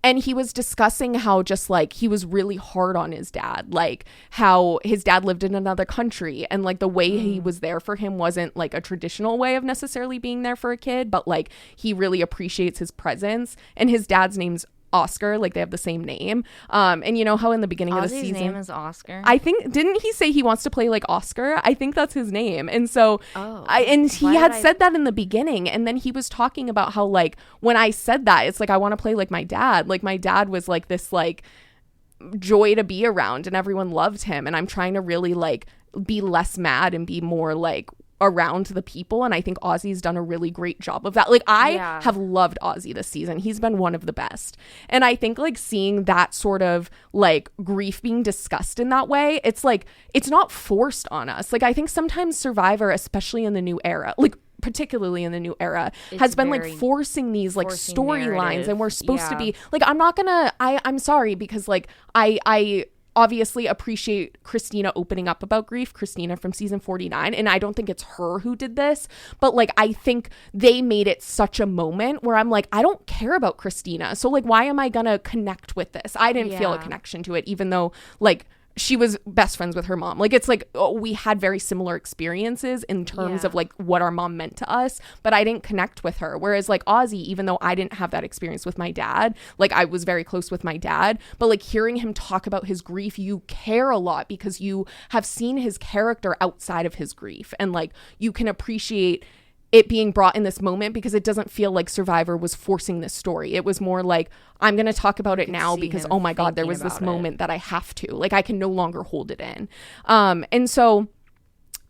And he was discussing how just like he was really hard on his dad, like how his dad lived in another country, and like the way he was there for him wasn't like a traditional way of necessarily being there for a kid, but like he really appreciates his presence. And his dad's name's Oscar, like they have the same name, and you know how in the beginning of the season, name is Oscar. I think, didn't he say he wants to play like Oscar? I think that's his name. And so he had said that in the beginning, and then he was talking about how like when I said that, it's like I want to play like my dad. Like my dad was like this like joy to be around, and everyone loved him, and I'm trying to really like be less mad and be more like around the people. And I think Ozzy's done a really great job of that. Like I have loved Ozzy this season. He's been one of the best. And I think like seeing that sort of like grief being discussed in that way, it's like it's not forced on us. Like I think sometimes Survivor, especially in the new era, like particularly in the new era, has been like forcing these like storylines, and we're supposed to be like, I'm sorry because like obviously appreciate Christina opening up about grief, Christina from season 49, and I don't think it's her who did this, but like I think they made it such a moment where I'm like, I don't care about Christina, so like why am I gonna connect with this? I didn't feel a connection to it, even though like she was best friends with her mom. Like, it's like, we had very similar experiences in terms of like what our mom meant to us, but I didn't connect with her. Whereas like Ozzy, even though I didn't have that experience with my dad, like I was very close with my dad, but like hearing him talk about his grief, you care a lot because you have seen his character outside of his grief, and like you can appreciate it being brought in this moment because it doesn't feel like Survivor was forcing this story. It was more like, I'm going to talk about it now because, oh my God, there was this moment that I have to. Like, I can no longer hold it in. And so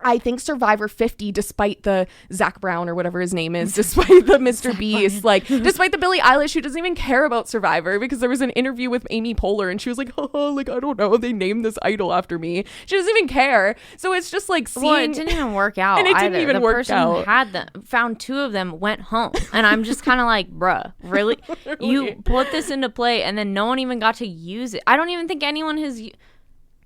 I think Survivor 50, despite the Zach Brown or whatever his name is, despite the Mr. Beast, like, despite the Billie Eilish who doesn't even care about Survivor, because there was an interview with Amy Poehler and she was like, oh, like, I don't know, they named this idol after me. She doesn't even care. So it's just like seeing... Well, it didn't even work out. And it didn't even work out. The person who had them, found two of them, went home. And I'm just kind of like, bruh, really? You put this into play and then no one even got to use it. I don't even think anyone has...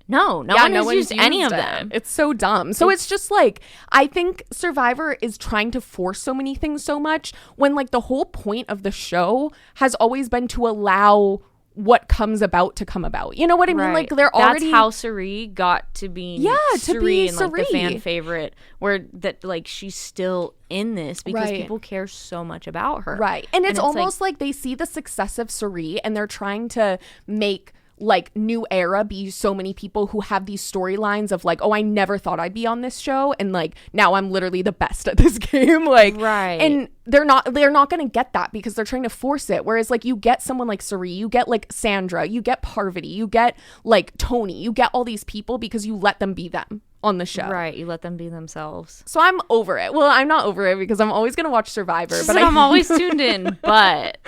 No one has used any of them. It's so dumb. So it's just like, I think Survivor is trying to force so many things so much when like the whole point of the show has always been to allow what comes about to come about. You know what I mean? Like they're already... That's how Cirie got to be Cirie and like the fan favorite, where that like she's still in this because people care so much about her. Right. And it's almost like they see the success of Cirie and they're trying to make like New Era be so many people who have these storylines of like, oh, I never thought I'd be on this show, and like now I'm literally the best at this game, like, and they're not going to get that because they're trying to force it. Whereas like you get someone like Cirie, you get like Sandra, you get Parvati, you get like Tony, you get all these people because you let them be them on the show. Right, you let them be themselves. So I'm over it. Well, I'm not over it because I'm always going to watch Survivor. But I'm always tuned in, but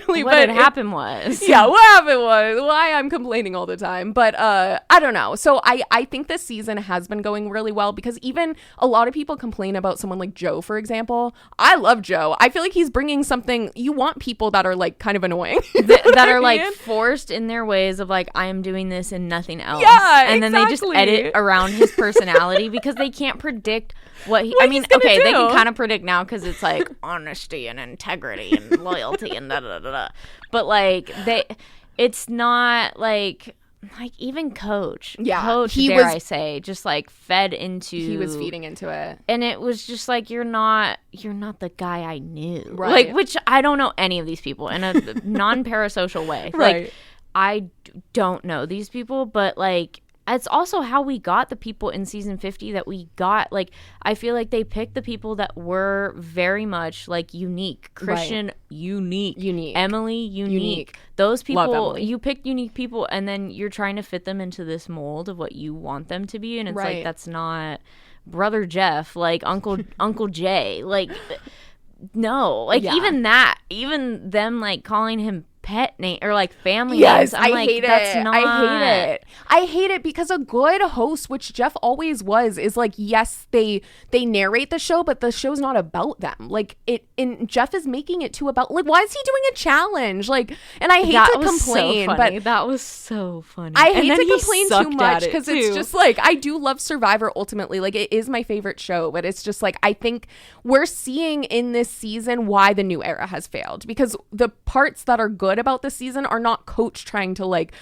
what had happened was... Yeah, what happened was why I'm complaining all the time. But I don't know. So I think this season has been going really well because even a lot of people complain about someone like Joe, for example. I love Joe. I feel like he's bringing something... You want people that are like kind of annoying. that are like forced in their ways of like, I am doing this and nothing else. Yeah, and then they just edit around his personality because they can't predict what he... I mean, okay, they can kind of predict now because it's like honesty and integrity and loyalty and da-da-da-da. But like it's not like even Coach, he dare was, I say, just like fed into... He was feeding into it. And it was just like, you're not the guy I knew. Right. Like, which I don't know any of these people in a non-parasocial way. Right. Like, I don't know these people, but like, it's also how we got the people in season 50 that we got. Like, I feel like they picked the people that were very much like unique. Christian, unique. Emily, unique. Those people, you picked unique people and then you're trying to fit them into this mold of what you want them to be. And it's like, that's not Brother Jeff, like Uncle Jay. Like, no. Like, even them like calling him pet name or like family names. I'm like, hate that's it. I hate it because a good host, which Jeff always was, is like, yes, they narrate the show, but the show's not about them. Like and Jeff is making it too about, like, why is he doing a challenge? Like, and I hate to complain, but that was so funny. I hate to complain too much because it's just like, I do love Survivor ultimately. Like, it is my favorite show, but it's just like, I think we're seeing in this season why the New Era has failed, because the parts that are good about this season are not Coach trying to like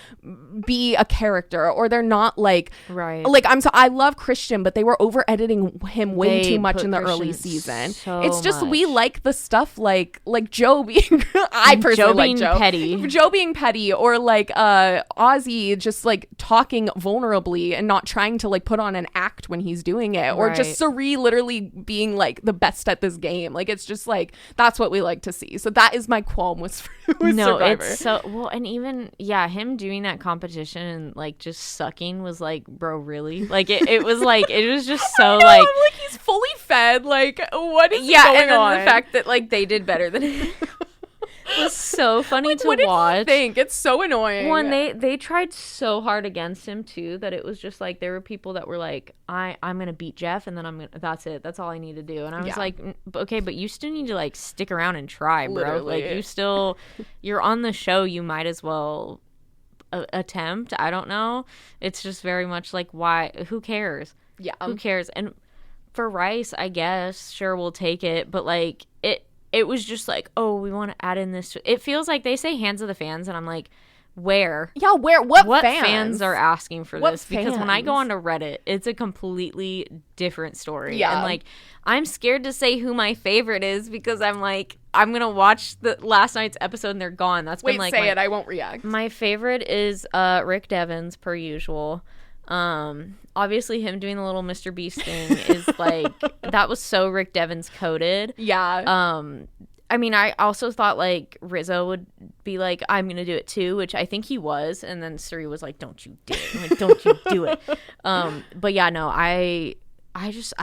be a character, or they're not like like I love Christian, but they were over editing him way too much in the early season. It's just we like the stuff like Joe being I personally like Joe being petty, or like Ozzy just like talking vulnerably and not trying to like put on an act when he's doing it, or just Cirie literally being like the best at this game. Like, it's just like, that's what we like to see. So that is my qualm with Survivor. It's so well, and even him doing that competition and like just sucking was like, bro, really? Like it was like, it was just so like, I'm like, he's fully fed. Like, what is going and then on? The fact that like they did better than him was so funny like, to what watch. Did you think? It's so annoying. One, they tried so hard against him too that it was just like, there were people that were like, I'm gonna beat Jeff and then that's it, that's all I need to do. And I was like, okay, but you still need to like stick around and try, bro. Literally. Like, you're on the show, you might as well attempt. I don't know. It's just very much like, why? Who cares? Yeah. Who cares? And for Rice, I guess, sure, we'll take it. But like, it was just like, oh, we want to add in this. It feels like they say hands of the fans, and I'm like, where? Yeah, where? What fans are asking for this? Fans? Because when I go onto Reddit, it's a completely different story. Yeah. And like, I'm scared to say who my favorite is because I'm like, I'm gonna watch the last night's episode and they're gone. That's been like, say it. I won't react. My favorite is Rick Devens, per usual. Obviously him doing the little Mr. Beast thing is like, that was so Rick Devens coded. Yeah. I mean, I also thought like Rizzo would be like, I'm gonna do it too, which I think he was, and then Suri was like, don't you do it. I'm like, don't you do it. But yeah, no, I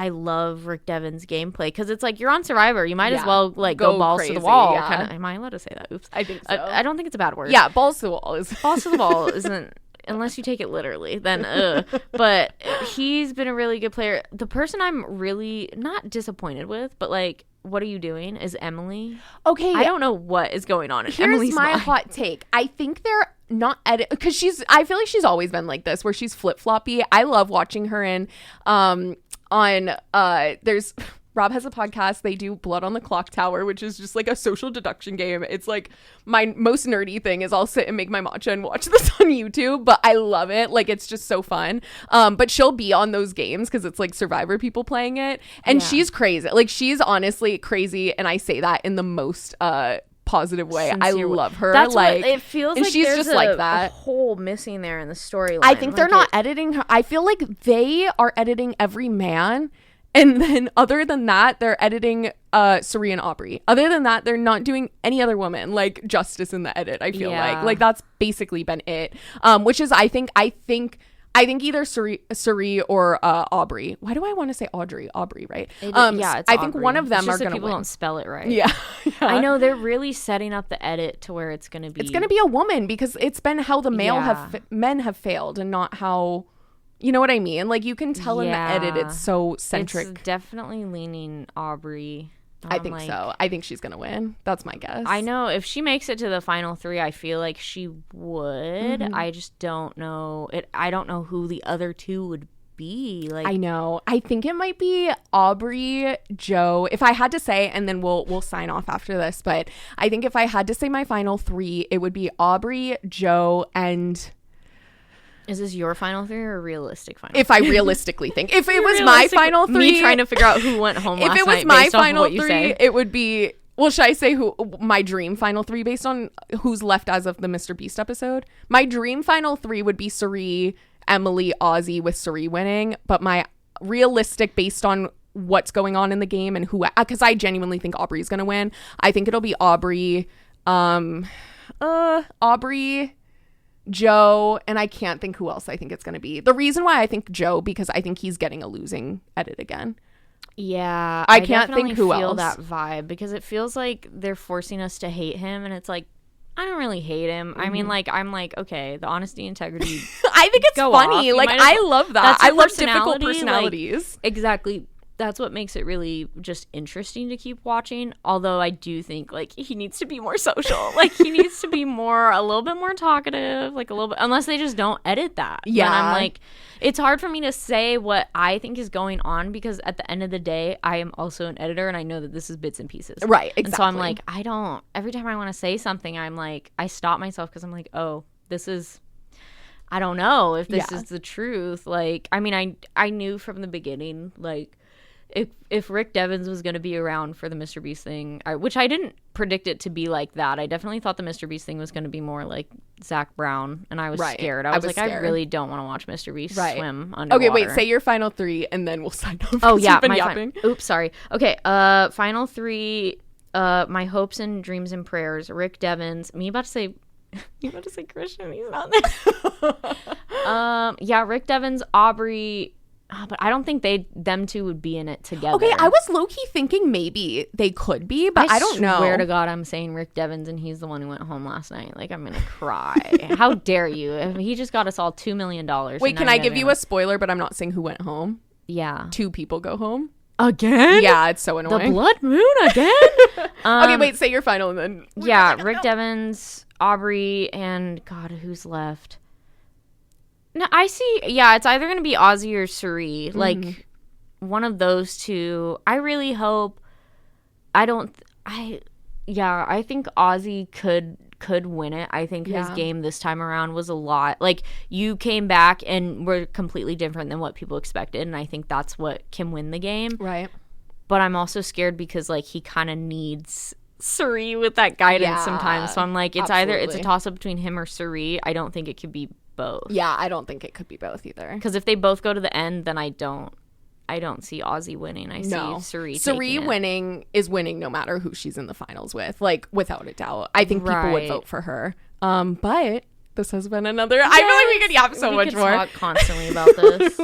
love Rick Devens' gameplay because it's like, you're on Survivor, you might as well like go balls crazy, to the wall. yeah. Kind of. Am I allowed to say that? Oops. I think so. I don't think it's a bad word. Yeah, balls to the wall is balls to the wall isn't. Unless you take it literally, then but he's been a really good player. The person I'm really not disappointed with, but like, what are you doing, is Emily. Okay. I don't know what is going on in Here's Emily's my mind. hot take. I think they're not because I feel like she's always been like this, where she's flip-floppy. I love watching her in there's Rob has a podcast. They do Blood on the Clock Tower, which is just like a social deduction game. It's like my most nerdy thing is I'll sit and make my matcha and watch this on YouTube, but I love it. Like, it's just so fun. But she'll be on those games because it's like Survivor people playing it. And she's crazy. Like, she's honestly crazy. And I say that in the most positive way. Sincere. I love her. That's like, what it feels like. she's there's just a, like that. a hole missing there in the storyline. I think they're like not editing her. I feel like they are editing every man. And then other than that, they're editing Suri and Aubrey. Other than that, they're not doing any other woman like justice in the edit, I feel like that's basically been it. Which is I think either Suri or Aubrey. Why do I want to say Audrey? Aubrey, right? It's I think Aubrey. one of them it's just are going to people win. don't spell it right. Yeah. I know they're really setting up the edit to where it's going to be. It's going to be a woman because it's been how the men have failed and not how. You know what I mean? Like, you can tell in the edit, it's so centric. It's definitely leaning Aubrey. I think so. I think she's going to win. That's my guess. I know. If she makes it to the final three, I feel like she would. Mm-hmm. I just don't know. I don't know who the other two would be. Like, I know. I think it might be Aubrey, Joe. If I had to say, and then we'll sign off after this, but I think if I had to say my final three, it would be Aubrey, Joe, and... Is this your final three or a realistic final? If I realistically think, if it was my final three, me trying to figure out who went home last night. If it was my final three, it would be. Well, should I say who my dream final three based on who's left as of the Mr. Beast episode? My dream final three would be Suri, Emily, Ozzy, with Suri winning. But my realistic based on what's going on in the game and who, because I genuinely think Aubrey's gonna win. I think it'll be Aubrey, Aubrey, Joe, and I can't think who else I think it's going to be. The reason why I think Joe, because I think he's getting a losing edit again. Yeah. I can't think who feel else. that vibe because it feels like they're forcing us to hate him, and it's like, I don't really hate him. Mm-hmm. I mean, like, I'm like, okay, the honesty, integrity. I think it's funny. Like, I love that. I love difficult personalities. Like, exactly. That's what makes it really just interesting to keep watching. Although I do think like he needs to be more social. Like he needs to be a little bit more talkative, like a little bit, unless they just don't edit that. Yeah. And I'm like, it's hard for me to say what I think is going on because at the end of the day, I am also an editor and I know that this is bits and pieces. Right. Exactly. And so I'm like, every time I want to say something, I'm like, I stop myself because I'm like, oh, I don't know if this is the truth. Like, I mean, I knew from the beginning, like, if Rick Devens was going to be around for the Mr. Beast thing, which I didn't predict it to be like that. I definitely thought the Mr. Beast thing was going to be more like Zach Brown, and I was scared. I was like, scared. I really don't want to watch Mr. Beast swim underwater. Okay, wait, say your final three, and then we'll sign off. Oh, yeah, oops, sorry. Okay, final three, my hopes and dreams and prayers, Rick Devens. You about to say Christian, he's not there. Yeah, Rick Devens, Aubrey... but I don't think them two would be in it together. Okay, I was low-key thinking maybe they could be, but I don't know. I swear to God, I'm saying Rick Devens, and he's the one who went home last night. Like, I'm going to cry. How dare you? I mean, he just got us all $2 million. Wait, can I give you a spoiler, but I'm not saying who went home? Yeah. 2 people go home. Again? Yeah, it's so annoying. The blood moon again? Okay, wait, say your final and then... Yeah, Rick Devens, Aubrey, and God, who's left? No, I see. Yeah, it's either going to be Ozzy or Suri. Like, one of those two. I really hope. I think Ozzy could win it. I think his game this time around was a lot. Like, you came back and were completely different than what people expected, and I think that's what can win the game. Right. But I'm also scared because, like, he kind of needs Suri with that guidance sometimes. So I'm like, it's a toss-up between him or Suri. I don't think it could be both. Yeah, I don't think it could be both either. Because if they both go to the end, then I don't see Ozzy winning. I see Suri winning is winning no matter who she's in the finals with, like, without a doubt. I think people would vote for her. But this has been another. Yes, I feel like we could yap so much more. Talk constantly about this.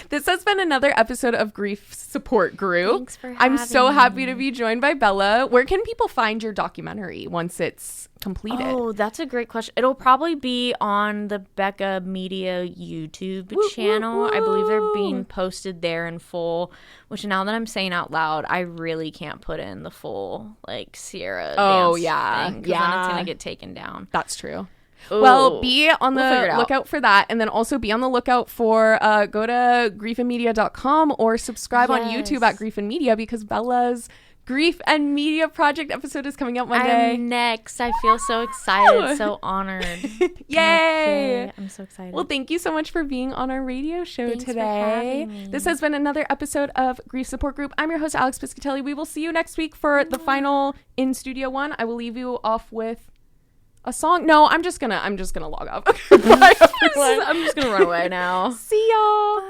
This has been another episode of Grief Support Group. Thanks for having I'm so me. happy to be joined by Bella. Where can people find your documentary once it's completed? Oh, that's a great question. It'll probably be on the Becca Media YouTube channel. I believe they're being posted there in full, which now that I'm saying out loud, I really can't put in the full, like, Sierra dance thing, because then it's going to get taken down. That's true. Ooh. Well, be on the lookout for that, and then also be on the lookout for go to griefandmedia.com or subscribe on YouTube at Grief and Media, because Bella's Grief and Media Project episode is coming out Monday. I'm next. I feel so excited, so honored. Yay! I'm so excited. Well, thank you so much for being on our radio show Thanks today. for having me. This has been another episode of Grief Support Group. I'm your host, Alex Piscatelli. We will see you next week for the final in studio one. I will leave you off with a song. No, I'm just gonna log off. Bye, everyone. I'm just gonna run away now. See y'all.